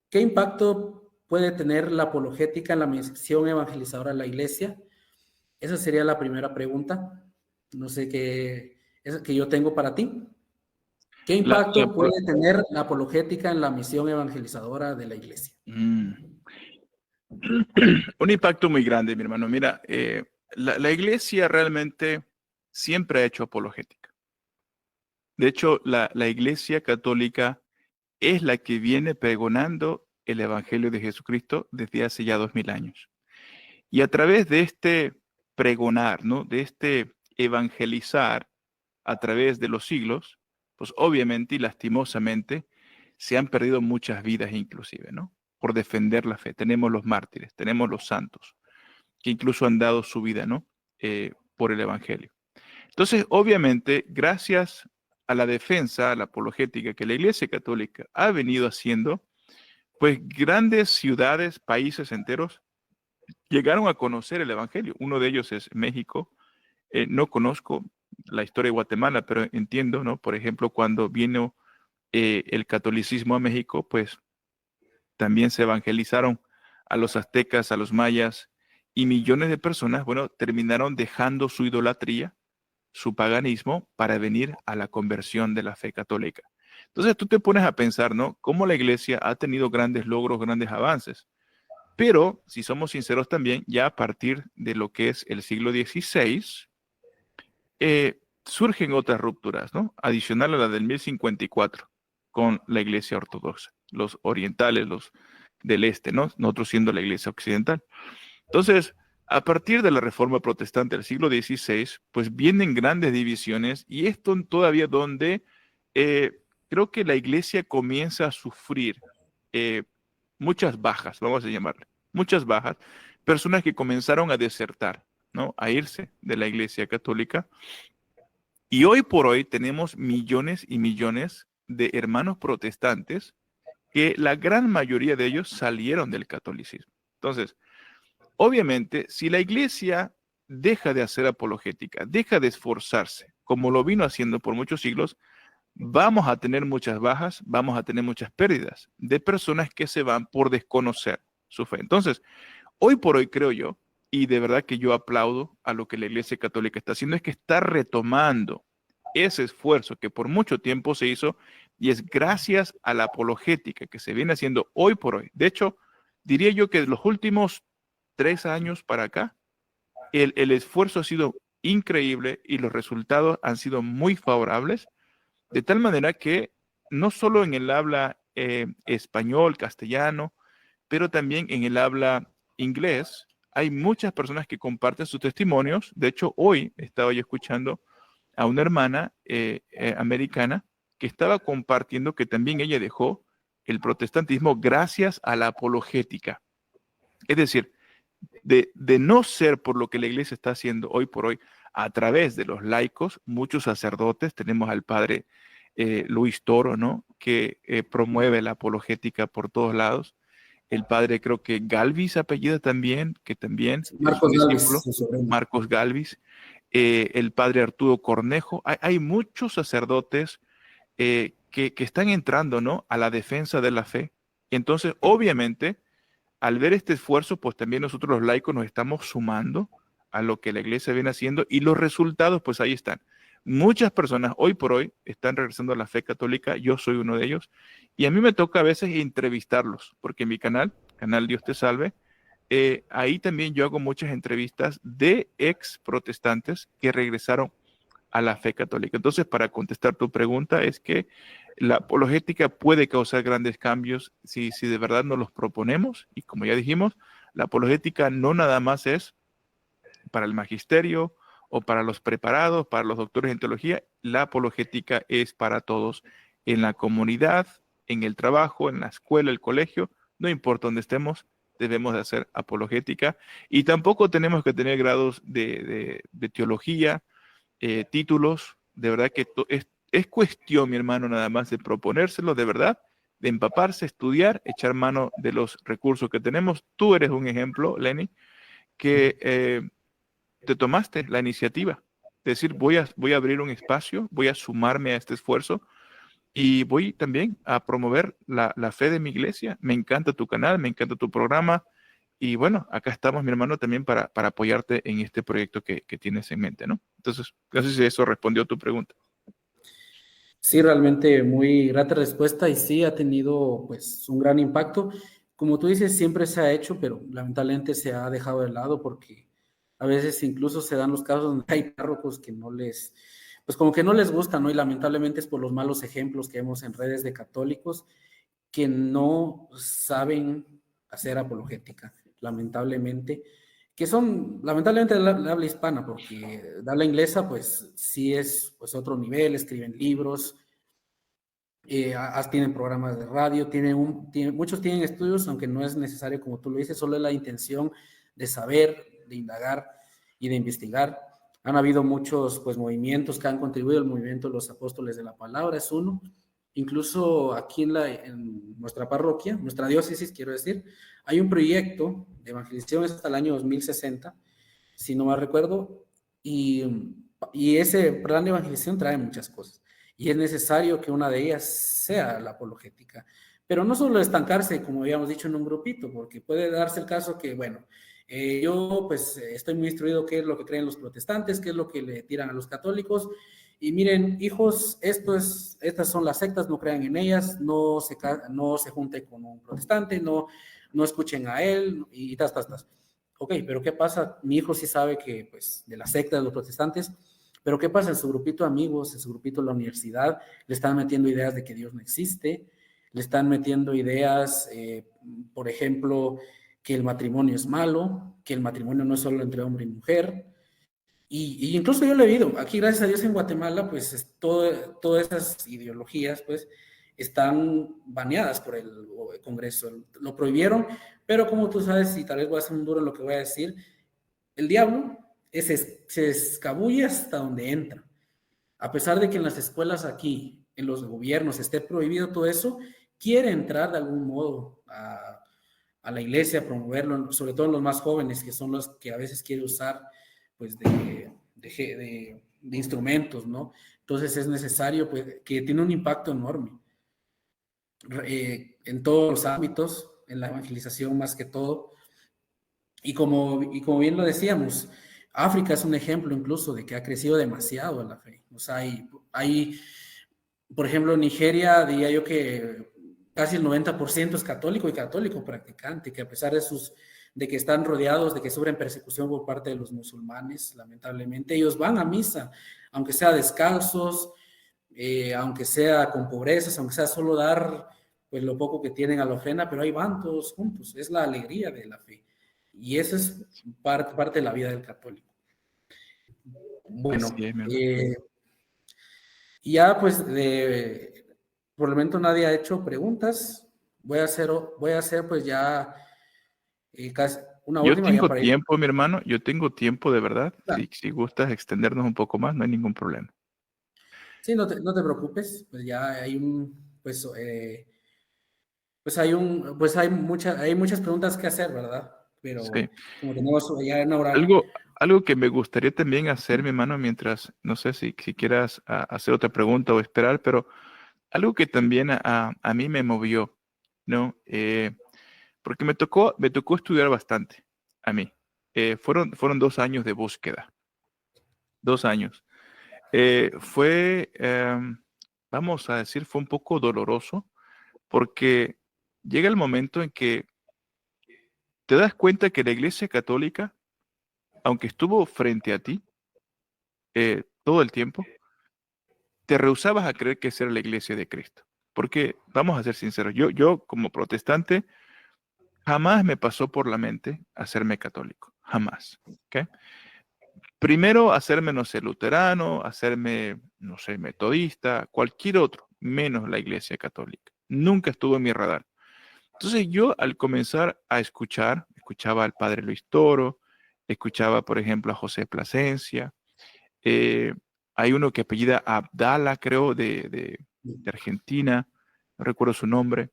¿qué impacto puede tener la apologética en la misión evangelizadora de la iglesia? Esa sería la primera pregunta. No sé qué es que yo tengo para ti. ¿Qué impacto puede tener la apologética en la misión evangelizadora de la iglesia? Un impacto muy grande, mi hermano. Mira, la iglesia realmente siempre ha hecho apologética. De hecho, la iglesia católica es la que viene pregonando el Evangelio de Jesucristo desde hace ya 2000 años. Y a través de este pregonar, ¿no? De este evangelizar a través de los siglos, pues obviamente y lastimosamente se han perdido muchas vidas inclusive, ¿no? Por defender la fe. Tenemos los mártires, tenemos los santos, que incluso han dado su vida, ¿no? Por el Evangelio. Entonces, obviamente, gracias a la defensa, a la apologética que la Iglesia Católica ha venido haciendo, pues grandes ciudades, países enteros, llegaron a conocer el Evangelio. Uno de ellos es México. No conozco la historia de Guatemala, pero entiendo, ¿no? Por ejemplo, cuando vino el catolicismo a México, pues también se evangelizaron a los aztecas, a los mayas, y millones de personas, bueno, terminaron dejando su idolatría, su paganismo, para venir a la conversión de la fe católica. Entonces tú te pones a pensar, ¿no? Cómo la iglesia ha tenido grandes logros, grandes avances. Pero, si somos sinceros también, ya a partir de lo que es el siglo XVI, surgen otras rupturas, ¿no? Adicional a la del 1054, con la iglesia ortodoxa, los orientales, los del este, ¿no? Nosotros siendo la iglesia occidental. Entonces, a partir de la Reforma Protestante del siglo XVI, pues vienen grandes divisiones, y esto todavía donde creo que la iglesia comienza a sufrir muchas bajas, vamos a llamarle, muchas bajas, personas que comenzaron a desertar, ¿no? A irse de la iglesia católica. Y hoy por hoy tenemos millones y millones de hermanos protestantes que la gran mayoría de ellos salieron del catolicismo. Entonces, obviamente, si la iglesia deja de hacer apologética, deja de esforzarse, como lo vino haciendo por muchos siglos, vamos a tener muchas bajas, vamos a tener muchas pérdidas de personas que se van por desconocer su fe. Entonces, hoy por hoy creo yo y de verdad que yo aplaudo a lo que la Iglesia Católica está haciendo, es que está retomando ese esfuerzo que por mucho tiempo se hizo y es gracias a la apologética que se viene haciendo hoy por hoy. De hecho, diría yo que de los últimos 3 años para acá, el esfuerzo ha sido increíble y los resultados han sido muy favorables, de tal manera que no solo en el habla español, castellano, pero también en el habla inglés, hay muchas personas que comparten sus testimonios. De hecho, hoy estaba yo escuchando a una hermana americana que estaba compartiendo que también ella dejó el protestantismo gracias a la apologética. Es decir, de no ser por lo que la iglesia está haciendo hoy por hoy a través de los laicos, muchos sacerdotes, tenemos al padre Luis Toro, ¿no? Que promueve la apologética por todos lados. El padre, creo que Galvis apellida también, que también es un Marcos Galvez, discípulo, su sobrino. Marcos Galvis, el padre Arturo Cornejo. Hay muchos sacerdotes que están entrando, ¿no? A la defensa de la fe. Entonces, obviamente, al ver este esfuerzo, pues también nosotros los laicos nos estamos sumando a lo que la iglesia viene haciendo y los resultados, pues ahí están. Muchas personas hoy por hoy están regresando a la fe católica, yo soy uno de ellos, y a mí me toca a veces entrevistarlos, porque en mi canal Dios te salve, ahí también yo hago muchas entrevistas de ex protestantes que regresaron a la fe católica. Entonces, para contestar tu pregunta, es que la apologética puede causar grandes cambios si de verdad nos los proponemos. Y como ya dijimos, la apologética no nada más es para el magisterio o para los preparados, para los doctores en teología. La apologética es para todos en la comunidad, en el trabajo, en la escuela, el colegio, no importa dónde estemos, debemos de hacer apologética. Y tampoco tenemos que tener grados de teología, títulos, de verdad que es cuestión, mi hermano, nada más de proponérselo, de verdad, de empaparse, estudiar, echar mano de los recursos que tenemos. Tú eres un ejemplo, Lenny, que te tomaste la iniciativa de decir, voy a abrir un espacio, voy a sumarme a este esfuerzo y voy también a promover la fe de mi iglesia. Me encanta tu canal, me encanta tu programa. Y bueno, acá estamos, mi hermano, también para apoyarte en este proyecto que tienes en mente, ¿no? Entonces, no sé si eso respondió a tu pregunta. Sí, realmente muy grata respuesta y sí ha tenido pues un gran impacto. Como tú dices, siempre se ha hecho, pero lamentablemente se ha dejado de lado porque a veces incluso se dan los casos donde hay párrocos que no les, pues como que no les gusta, ¿no? Y lamentablemente es por los malos ejemplos que vemos en redes de católicos que no saben hacer apologética, lamentablemente, que son, lamentablemente, de habla hispana, porque de habla inglesa, pues sí es pues otro nivel, escriben libros, tienen programas de radio, muchos tienen estudios, aunque no es necesario, como tú lo dices, solo es la intención de saber, de indagar y de investigar. Han habido muchos pues, movimientos que han contribuido, el movimiento de los apóstoles de la palabra es uno. Incluso aquí en nuestra parroquia, nuestra diócesis, quiero decir, hay un proyecto de evangelización hasta el año 2060, si no mal recuerdo, y ese plan de evangelización trae muchas cosas y es necesario que una de ellas sea la apologética. Pero no solo estancarse, como habíamos dicho, en un grupito, porque puede darse el caso que, bueno, yo pues estoy muy instruido qué es lo que creen los protestantes, qué es lo que le tiran a los católicos, y miren, hijos, estas son las sectas, no crean en ellas, no se junten con un protestante, no escuchen a él, y tas. Ok, pero ¿qué pasa? Mi hijo sí sabe que, pues, de la secta de los protestantes, pero ¿qué pasa? En su grupito de amigos, en su grupito de la universidad, le están metiendo ideas de que Dios no existe, le están metiendo ideas, por ejemplo, que el matrimonio es malo, que el matrimonio no es solo entre hombre y mujer. Y incluso yo lo he vivido. Aquí, gracias a Dios, en Guatemala, pues todas esas ideologías, pues, están baneadas por el Congreso. Lo prohibieron, pero como tú sabes, y tal vez voy a ser un duro en lo que voy a decir, el diablo se escabulle hasta donde entra. A pesar de que en las escuelas aquí, en los gobiernos, esté prohibido todo eso, quiere entrar de algún modo a la iglesia, promoverlo, sobre todo en los más jóvenes, que son los que a veces quiere usar pues de instrumentos, ¿no? Entonces es necesario, pues, que tiene un impacto enorme en todos los ámbitos, en la evangelización más que todo, y como bien lo decíamos, África es un ejemplo incluso de que ha crecido demasiado la fe. O sea, por ejemplo, Nigeria, diría yo que casi el 90% es católico y católico practicante, que a pesar de que están rodeados, de que sufren persecución por parte de los musulmanes, lamentablemente, ellos van a misa, aunque sea descalzos, aunque sea con pobrezas, aunque sea solo dar pues lo poco que tienen a la ofrenda, pero ahí van todos juntos, es la alegría de la fe. Y eso es parte de la vida del católico. Así Bueno, es, mi hermano. y ya pues por el momento nadie ha hecho preguntas. Voy a hacer pues ya casi una Yo última ya tengo para ir. tiempo, mi hermano, yo tengo tiempo de verdad. Claro. Si gustas extendernos un poco más, no hay ningún problema. Sí, no te preocupes, pues ya hay hay muchas preguntas que hacer, ¿verdad? Pero Sí. como tenemos ya una hora, Algo que me gustaría también hacer, mi hermano, mientras, no sé si quieras hacer otra pregunta o esperar, pero algo que también a mí me movió, ¿no? Porque me tocó estudiar bastante a mí. Fueron 2 años de búsqueda, 2 años. Vamos a decir, fue un poco doloroso porque llega el momento en que te das cuenta que la Iglesia Católica, aunque estuvo frente a ti todo el tiempo, te rehusabas a creer que esa era la Iglesia de Cristo. Porque, vamos a ser sinceros, yo como protestante jamás me pasó por la mente hacerme católico, jamás. ¿Ok? Primero, hacerme, no sé, luterano, hacerme, no sé, metodista, cualquier otro, menos la Iglesia Católica. Nunca estuvo en mi radar. Entonces yo al comenzar a escuchaba al padre Luis Toro, escuchaba, por ejemplo, a José Plasencia, eh, hay uno que apellida Abdala, creo, de Argentina, no recuerdo su nombre,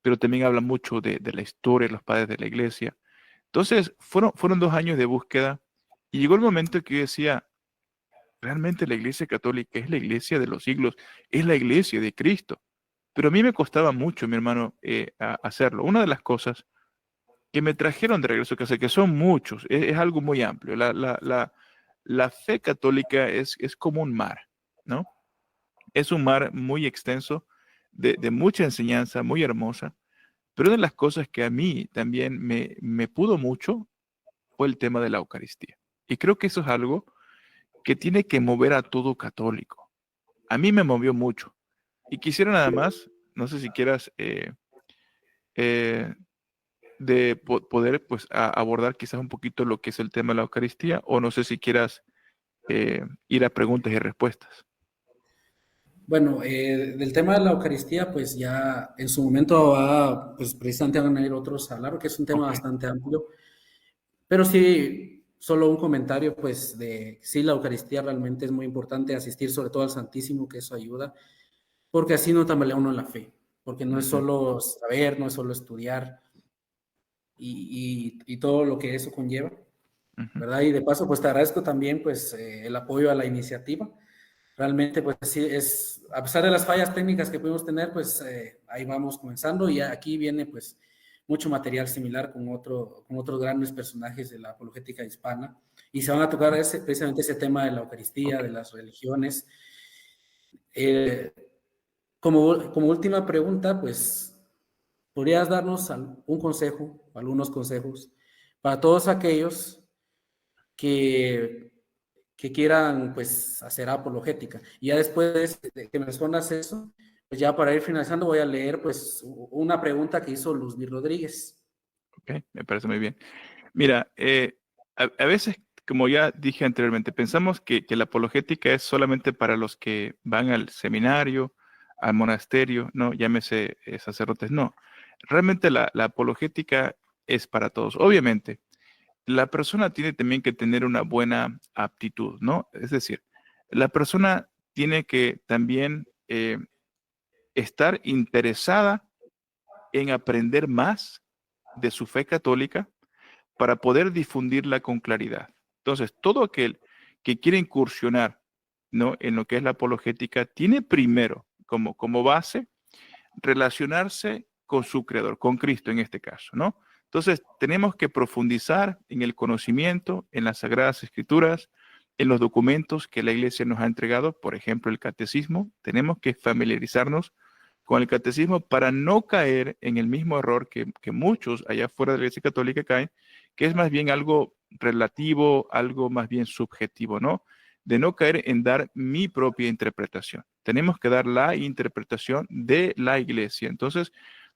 pero también habla mucho de la historia de los padres de la iglesia. Entonces fueron 2 años de búsqueda y llegó el momento que yo decía, realmente la iglesia católica es la iglesia de los siglos, es la iglesia de Cristo. Pero a mí me costaba mucho, mi hermano, hacerlo. Una de las cosas que me trajeron de regreso a casa, que son muchos, es algo muy amplio. La fe católica es como un mar, ¿no? Es un mar muy extenso, de mucha enseñanza, muy hermosa, pero una de las cosas que a mí también me pudo mucho fue el tema de la Eucaristía. Y creo que eso es algo que tiene que mover a todo católico. A mí me movió mucho. Y quisiera nada más, no sé si quieras eh, poder pues abordar quizás un poquito lo que es el tema de la Eucaristía, o no sé si quieras ir a preguntas y respuestas. bueno, del tema de la Eucaristía, pues ya en su momento pues precisamente van a ir otros a hablar, porque es un tema Ok, bastante amplio. Pero sí, solo un comentario, pues, de sí, la Eucaristía realmente es muy importante, asistir sobre todo al Santísimo, que eso ayuda, porque así no tambalea uno en la fe, porque no es ujú, solo saber, no es solo estudiar y todo lo que eso conlleva, ujú. ¿verdad? Y de paso, pues te agradezco también, pues, el apoyo a la iniciativa. Realmente, pues sí, a pesar de las fallas técnicas que pudimos tener, pues ahí vamos comenzando y aquí viene, pues, mucho material similar con otros grandes personajes de la apologética hispana y se van a tocar precisamente ese tema de la Eucaristía, Ok. de las religiones. Eh, como última pregunta, pues, ¿podrías darnos un consejo, algunos consejos para todos aquellos que, que quieran pues hacer apologética? Y ya después de que me respondas eso, pues ya para ir finalizando voy a leer pues una pregunta que hizo Luzbi Rodríguez. Ok, me parece muy bien. Mira, a veces, como ya dije anteriormente, pensamos que la apologética es solamente para los que van al seminario, al monasterio, no, llámese sacerdotes, no. Realmente la apologética es para todos. Obviamente, la persona tiene también que tener una buena aptitud, ¿no? Es decir, la persona tiene que también estar interesada en aprender más de su fe católica para poder difundirla con claridad. Entonces, todo aquel que quiere incursionar, ¿no?, en lo que es la apologética tiene primero como base relacionarse con su creador, con Cristo en este caso, ¿no? Entonces, tenemos que profundizar en el conocimiento, en las Sagradas Escrituras, en los documentos que la Iglesia nos ha entregado, por ejemplo, el catecismo. Tenemos que familiarizarnos con el catecismo para no caer en el mismo error que muchos allá fuera de la Iglesia Católica caen, que es más bien algo relativo, algo más bien subjetivo, ¿no? De no caer en dar mi propia interpretación. Tenemos que dar la interpretación de la Iglesia. Entonces,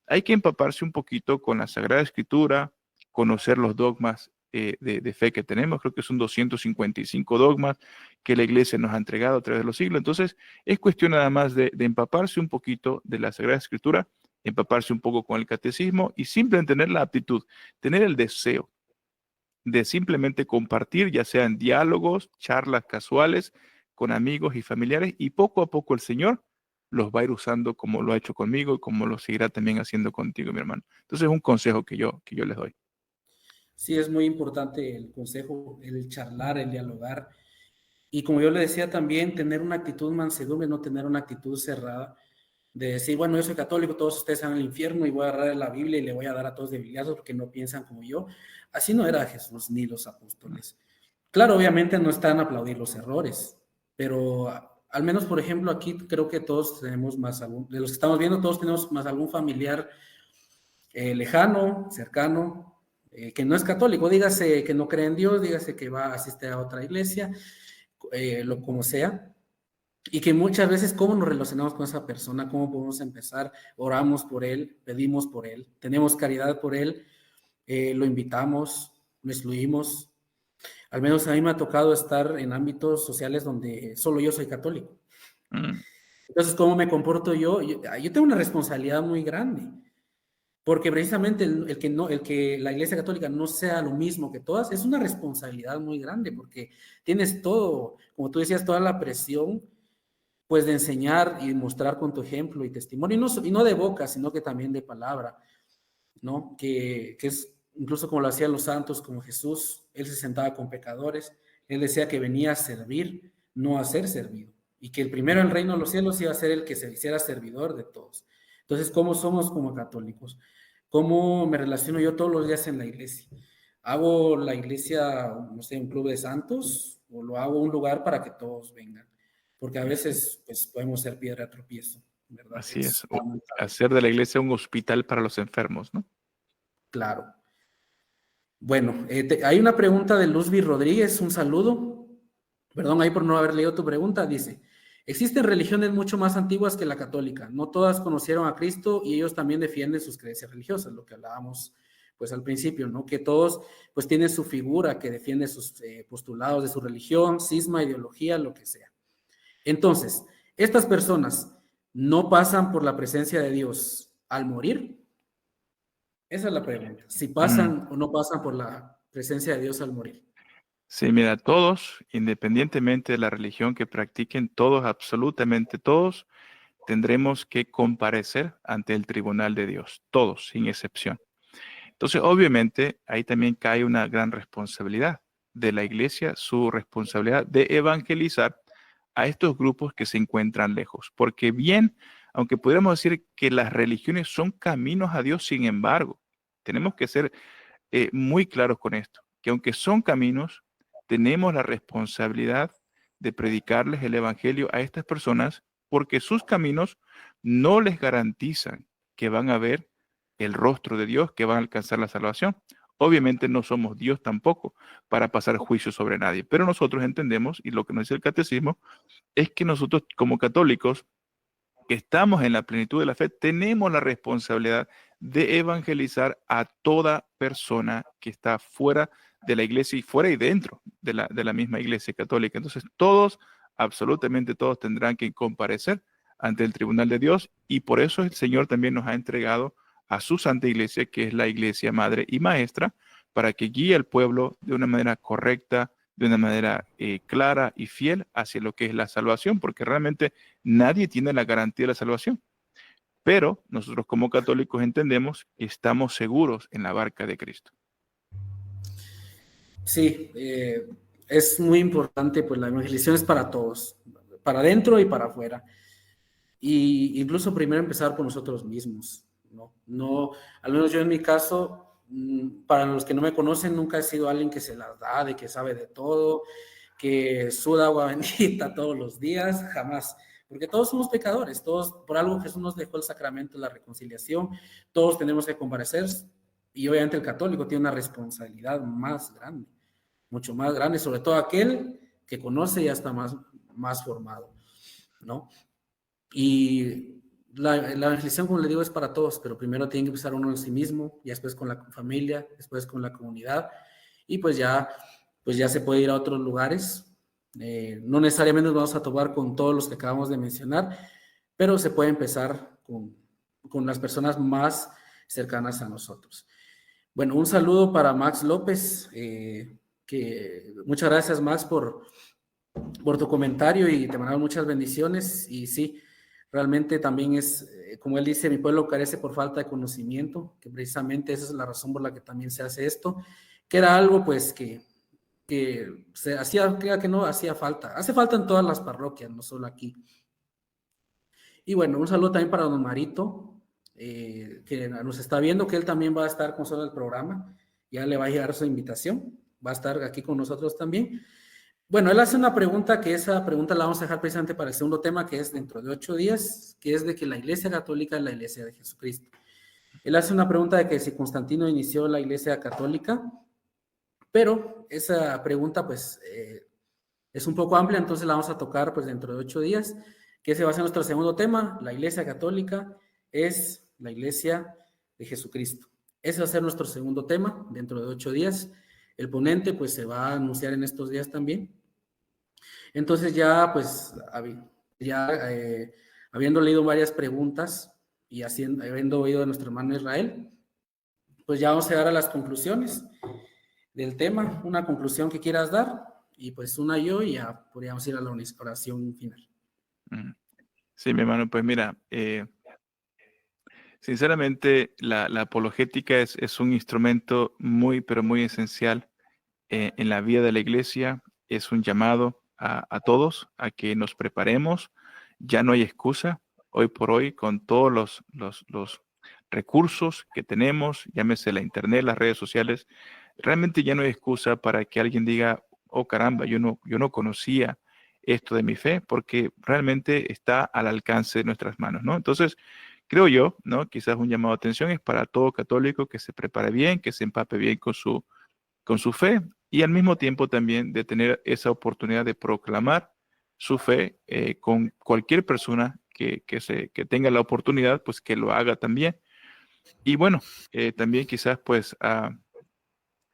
hay que empaparse un poquito con la Sagrada Escritura, conocer los dogmas de fe que tenemos. Creo que son 255 dogmas que la Iglesia nos ha entregado a través de los siglos. Entonces, es cuestión nada más de empaparse un poquito de la Sagrada Escritura, empaparse un poco con el catecismo y simplemente tener la aptitud, tener el deseo de simplemente compartir, ya sean diálogos, charlas casuales con amigos y familiares, y poco a poco el Señor los va a ir usando como lo ha hecho conmigo y como lo seguirá también haciendo contigo, mi hermano. Entonces es un consejo que yo les doy. Sí, es muy importante el consejo, el charlar, el dialogar. Y como yo le decía también, tener una actitud mansedumbre, no tener una actitud cerrada, de decir, bueno, yo soy católico, todos ustedes van al infierno y voy a agarrar la Biblia y le voy a dar a todos de bibliazos porque no piensan como yo. Así no era Jesús ni los apóstoles. Claro, obviamente no están a aplaudir los errores, pero al menos, por ejemplo, aquí creo que todos tenemos más algún, de los que estamos viendo, todos tenemos más algún familiar lejano, cercano, que no es católico, dígase que no cree en Dios, dígase que va a asistir a otra iglesia, lo como sea, y que muchas veces cómo nos relacionamos con esa persona, cómo podemos empezar, oramos por él, pedimos por él, tenemos caridad por él, lo invitamos, lo excluimos. Al menos a mí me ha tocado estar en ámbitos sociales donde solo yo soy católico. Mm, Entonces, ¿cómo me comporto yo? Yo tengo una responsabilidad muy grande. Porque precisamente el que la Iglesia Católica no sea lo mismo que todas es una responsabilidad muy grande, porque tienes todo, como tú decías, toda la presión, pues de enseñar y mostrar con tu ejemplo y testimonio, y no de boca, sino que también de palabra, ¿no? Que es incluso como lo hacían los santos, como Jesús, él se sentaba con pecadores, él decía que venía a servir, no a ser servido, y que el primero en el reino de los cielos iba a ser el que se hiciera servidor de todos. Entonces, ¿cómo somos como católicos? ¿Cómo me relaciono yo todos los días en la iglesia? ¿Hago la iglesia, no sé, un club de santos o lo hago un lugar para que todos vengan? Porque a veces pues, podemos ser piedra de tropiezo, ¿verdad? así es. Es lamentable. Hacer de la iglesia un hospital para los enfermos, ¿no? Claro. Bueno, hay una pregunta de Luzby Rodríguez, un saludo. Perdón ahí por no haber leído tu pregunta. Dice, existen religiones mucho más antiguas que la católica. No todas conocieron a Cristo y ellos también defienden sus creencias religiosas, lo que hablábamos pues al principio, ¿no? Que todos pues tienen su figura que defiende sus postulados de su religión, cisma, ideología, lo que sea. Entonces, estas personas no pasan por la presencia de Dios al morir. Esa es la pregunta. Si Mm, pasan o no pasan por la presencia de Dios al morir. sí, mira, todos, independientemente de la religión que practiquen, todos, absolutamente todos, tendremos que comparecer ante el tribunal de Dios, todos, sin excepción. Entonces, obviamente, ahí también cae una gran responsabilidad de la iglesia, su responsabilidad de evangelizar a estos grupos que se encuentran lejos. Porque bien, aunque pudiéramos decir que las religiones son caminos a Dios, sin embargo, tenemos que ser muy claros con esto, que aunque son caminos, tenemos la responsabilidad de predicarles el evangelio a estas personas porque sus caminos no les garantizan que van a ver el rostro de Dios, que van a alcanzar la salvación. Obviamente no somos Dios tampoco para pasar juicio sobre nadie, pero nosotros entendemos, y lo que nos dice el catecismo, es que nosotros como católicos que estamos en la plenitud de la fe, tenemos la responsabilidad de evangelizar a toda persona que está fuera de la iglesia y fuera y dentro de la misma iglesia católica. Entonces, todos, absolutamente todos tendrán que comparecer ante el tribunal de Dios y por eso el Señor también nos ha entregado a su santa iglesia, que es la iglesia madre y maestra, para que guíe al pueblo de una manera correcta, de una manera clara y fiel hacia lo que es la salvación, porque realmente nadie tiene la garantía de la salvación. Pero nosotros como católicos entendemos que estamos seguros en la barca de Cristo. Sí, es muy importante, pues la evangelización es para todos, para adentro y para afuera. Y incluso primero empezar por nosotros mismos, ¿no? No, al menos yo en mi caso, para los que no me conocen, nunca he sido alguien que se las da, de que sabe de todo, que suda agua bendita todos los días, jamás. Porque todos somos pecadores, todos, por algo Jesús nos dejó el sacramento de la reconciliación, todos tenemos que comparecer, y obviamente el católico tiene una responsabilidad más grande, mucho más grande, sobre todo aquel que conoce y ya está más formado, ¿no? Y la evangelización, como le digo, es para todos, pero primero tiene que empezar uno en sí mismo, y después con la familia, después con la comunidad, y pues ya se puede ir a otros lugares. No necesariamente nos vamos a topar con todos los que acabamos de mencionar, pero se puede empezar con las personas más cercanas a nosotros. Bueno, un saludo para Max López, que muchas gracias, Max, por tu comentario, y te mandamos muchas bendiciones. Y sí, realmente también es, como él dice, mi pueblo carece por falta de conocimiento, que precisamente esa es la razón por la que también se hace esto, que era algo pues que se hacía, que no hacía falta, hace falta en todas las parroquias, no solo aquí. Y bueno, un saludo también para don Marito, que nos está viendo, que él también va a estar con nosotros en el programa, ya le va a llegar su invitación, va a estar aquí con nosotros también. Bueno, él hace una pregunta, que esa pregunta la vamos a dejar precisamente para el segundo tema, que es dentro de 8 días, que es de que la Iglesia Católica es la Iglesia de Jesucristo. Él hace una pregunta de que si Constantino inició la Iglesia Católica, pero esa pregunta pues es un poco amplia, entonces la vamos a tocar pues dentro de 8 días, que ese va a ser nuestro segundo tema. La Iglesia Católica es la Iglesia de Jesucristo. Ese va a ser nuestro segundo tema dentro de 8 días. El ponente pues se va a anunciar en estos días también. Entonces ya pues habiendo leído varias preguntas y habiendo oído a nuestro hermano Israel, pues ya vamos a llegar a las conclusiones del tema. Una conclusión que quieras dar, y pues una yo, y ya podríamos ir a la oración final. Sí, mi hermano, pues mira, sinceramente la apologética es un instrumento muy, pero muy esencial en la vida de la iglesia. Es un llamado a todos a que nos preparemos. Ya no hay excusa hoy por hoy con todos los recursos que tenemos, llámese la internet, las redes sociales. Realmente ya no hay excusa para que alguien diga, oh caramba, yo no conocía esto de mi fe, porque realmente está al alcance de nuestras manos, ¿no? Entonces, creo yo, ¿no? Quizás un llamado de atención es para todo católico que se prepare bien, que se empape bien con su fe, y al mismo tiempo también de tener esa oportunidad de proclamar su fe con cualquier persona que tenga la oportunidad, pues que lo haga también. Y bueno, también quizás pues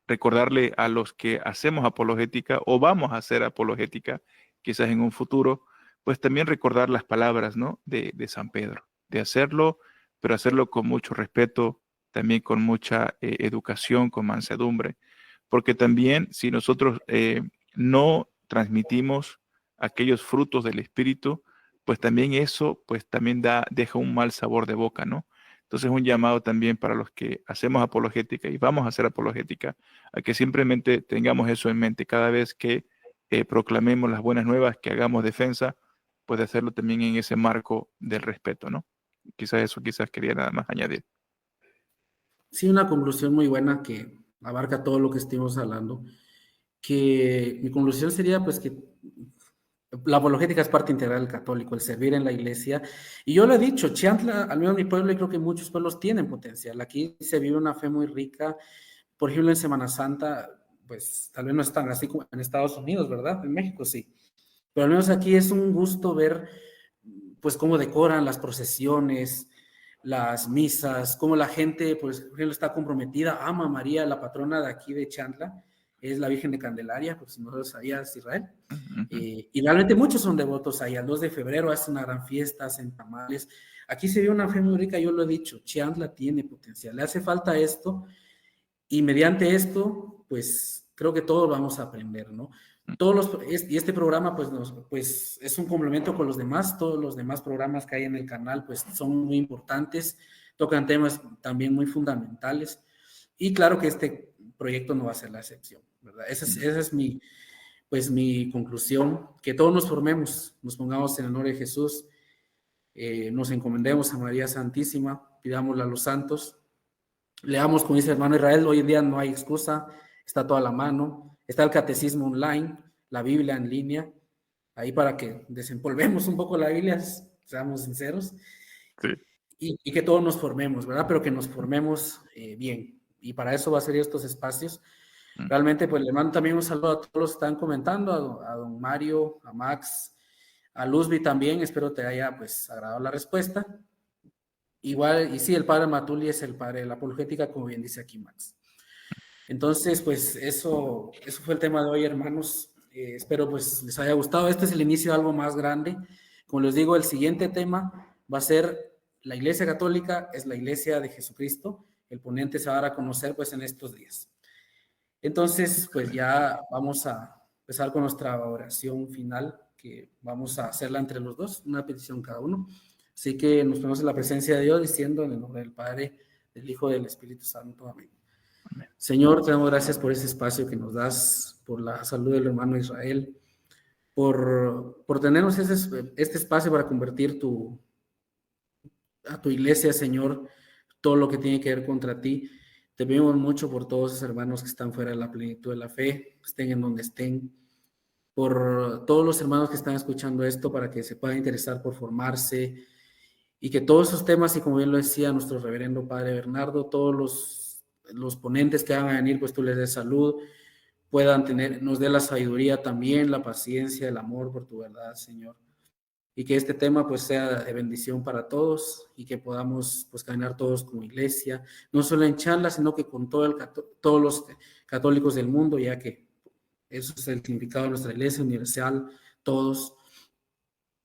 recordarle a los que hacemos apologética o vamos a hacer apologética, quizás en un futuro, pues también recordar las palabras, ¿no? de San Pedro, de hacerlo, pero hacerlo con mucho respeto, también con mucha educación, con mansedumbre, porque también si nosotros no transmitimos aquellos frutos del Espíritu, pues también eso, pues también deja un mal sabor de boca, ¿no? Entonces, un llamado también para los que hacemos apologética y vamos a hacer apologética, a que simplemente tengamos eso en mente cada vez que proclamemos las buenas nuevas, que hagamos defensa, pues de hacerlo también en ese marco del respeto, ¿no? Quizás quería nada más añadir. Sí, una conclusión muy buena que abarca todo lo que estuvimos hablando, que mi conclusión sería pues que la apologética es parte integral del católico, el servir en la iglesia. Y yo lo he dicho, Chiantla, al menos mi pueblo, y creo que muchos pueblos tienen potencial. Aquí se vive una fe muy rica. Por ejemplo, en Semana Santa, pues tal vez no es tan así como en Estados Unidos, ¿verdad? En México sí. Pero al menos aquí es un gusto ver, pues, cómo decoran las procesiones, las misas, cómo la gente, pues, por ejemplo, está comprometida, ama a María, la patrona de aquí de Chantla, es la Virgen de Candelaria, por si no lo sabías, Israel. Y realmente muchos son devotos ahí. Al 2 de febrero hacen una gran fiesta, hacen tamales. Aquí se ve una fe muy rica, yo lo he dicho, Chantla tiene potencial. Le hace falta esto, y mediante esto, pues creo que todos vamos a aprender, ¿no? Y este programa, pues es un complemento con los demás. Todos los demás programas que hay en el canal, pues son muy importantes, tocan temas también muy fundamentales. Y claro que este proyecto no va a ser la excepción, ¿verdad? Esa es mi conclusión, que todos nos formemos, nos pongamos en el nombre de Jesús, nos encomendemos a María Santísima, pidámosle a los santos, Leamos, como dice el hermano Israel, hoy en día no hay excusa, está toda la mano, está el catecismo online, la Biblia en línea, ahí para que desempolvemos un poco la Biblia, seamos sinceros, Sí. y que todos nos formemos, ¿verdad? Pero que nos formemos bien. Y para eso va a ser estos espacios. Mm. Realmente, pues le mando también un saludo a todos los que están comentando, a don Mario, a Max, a Luzby también. Espero te haya pues agradado la respuesta. Igual, y sí, el padre Matuli es el padre de la apologética, como bien dice aquí Max. Entonces, pues eso fue el tema de hoy, hermanos. Espero pues les haya gustado. Este es el inicio de algo más grande. Como les digo, el siguiente tema va a ser la Iglesia Católica es la Iglesia de Jesucristo. El ponente se va a dar a conocer pues en estos días. Entonces, pues ya vamos a empezar con nuestra oración final, que vamos a hacerla entre los dos, una petición cada uno. Así que nos ponemos en la presencia de Dios diciendo en el nombre del Padre, del Hijo y del Espíritu Santo. Amén. Amén. Señor, te damos gracias por ese espacio que nos das, por la salud del hermano Israel, por tenernos este espacio para convertir a tu iglesia, Señor, todo lo que tiene que ver contra ti. Te pedimos mucho por todos esos hermanos que están fuera de la plenitud de la fe, estén en donde estén, por todos los hermanos que están escuchando esto para que se puedan interesar por formarse y que todos esos temas, y como bien lo decía nuestro reverendo Padre Bernardo, todos los ponentes que van a venir, pues tú les des salud, puedan tener, nos dé la sabiduría también, la paciencia, el amor por tu verdad, Señor. Y que este tema pues sea de bendición para todos y que podamos pues caminar todos como iglesia, no solo en charla, sino que con todos los católicos del mundo, ya que eso es el significado de nuestra iglesia universal, todos,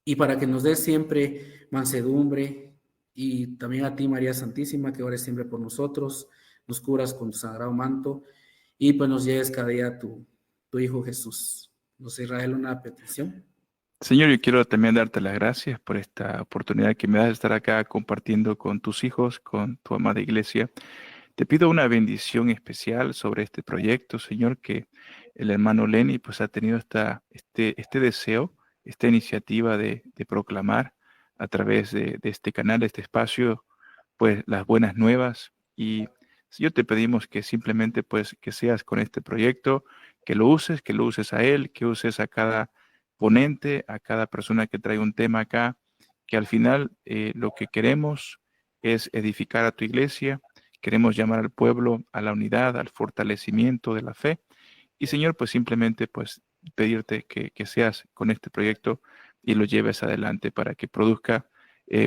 y para que nos dé siempre mansedumbre, y también a ti, María Santísima, que ores siempre por nosotros, nos cubras con tu sagrado manto, y pues nos lleves cada día a tu Hijo Jesús. Nos Israel una petición. Señor, yo quiero también darte las gracias por esta oportunidad que me das de estar acá compartiendo con tus hijos, con tu amada iglesia. Te pido una bendición especial sobre este proyecto, Señor, que el hermano Lenny pues ha tenido este deseo, esta iniciativa de proclamar a través de este canal, de este espacio, pues las buenas nuevas. Y Señor, te pedimos que simplemente pues que seas con este proyecto, que lo uses a él, que uses a cada ponente, a cada persona que trae un tema acá, que al final lo que queremos es edificar a tu iglesia. Queremos llamar al pueblo a la unidad, al fortalecimiento de la fe. Y Señor, pues simplemente pues pedirte que seas con este proyecto y lo lleves adelante para que produzca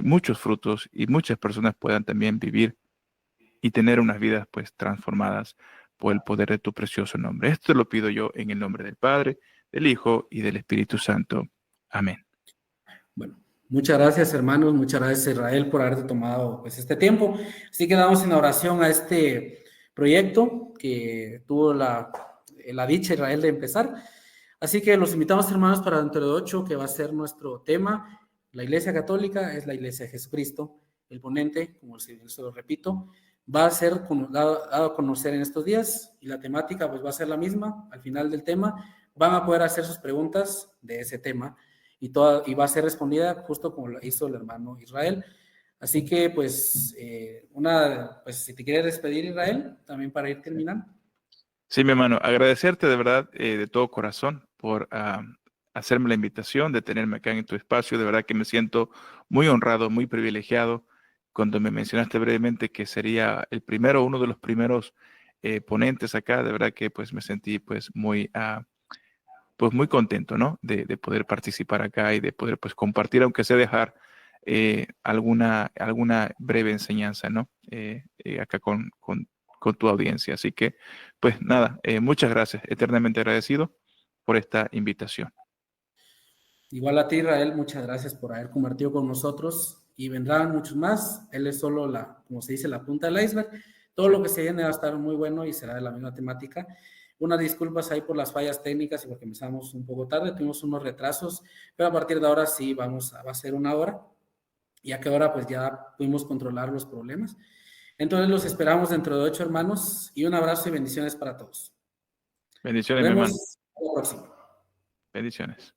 muchos frutos y muchas personas puedan también vivir y tener unas vidas pues transformadas por el poder de tu precioso nombre. Esto lo pido yo en el nombre del Padre, del Hijo y del Espíritu Santo. Amén. Bueno, muchas gracias, hermanos, muchas gracias, Israel, por haberte tomado pues este tiempo. Así que damos en oración a este proyecto que tuvo la dicha, Israel, de empezar. Así que los invitamos, hermanos, para dentro de 8, que va a ser nuestro tema. La Iglesia Católica es la Iglesia de Jesucristo. El ponente, como se lo repito, va a ser dado a conocer en estos días, y la temática pues va a ser la misma. Al final del tema van a poder hacer sus preguntas de ese tema, y va a ser respondida justo como lo hizo el hermano Israel. Así que pues pues si te quieres despedir, Israel, también para ir terminando. Sí, mi hermano, agradecerte de verdad, de todo corazón por hacerme la invitación, de tenerme acá en tu espacio. De verdad que me siento muy honrado, muy privilegiado. Cuando me mencionaste brevemente que sería el primero, uno de los primeros ponentes acá, de verdad que pues me sentí pues muy contento, ¿no? De poder participar acá y de poder pues compartir, aunque sea dejar alguna breve enseñanza, ¿no? Acá con tu audiencia. Así que, pues nada, muchas gracias, eternamente agradecido por esta invitación. Igual a ti, Israel, muchas gracias por haber compartido con nosotros, y vendrán muchos más. Él es solo como se dice, la punta del iceberg. Todo Sí. lo que se viene va a estar muy bueno y será de la misma temática. Unas disculpas ahí por las fallas técnicas y porque empezamos un poco tarde, tuvimos unos retrasos, pero a partir de ahora sí va a ser una hora, ya que ahora pues ya pudimos controlar los problemas. Entonces los esperamos dentro de 8, hermanos, y un abrazo y bendiciones para todos. Nos Bendiciones, mi hermano. vemos la próxima. Bendiciones.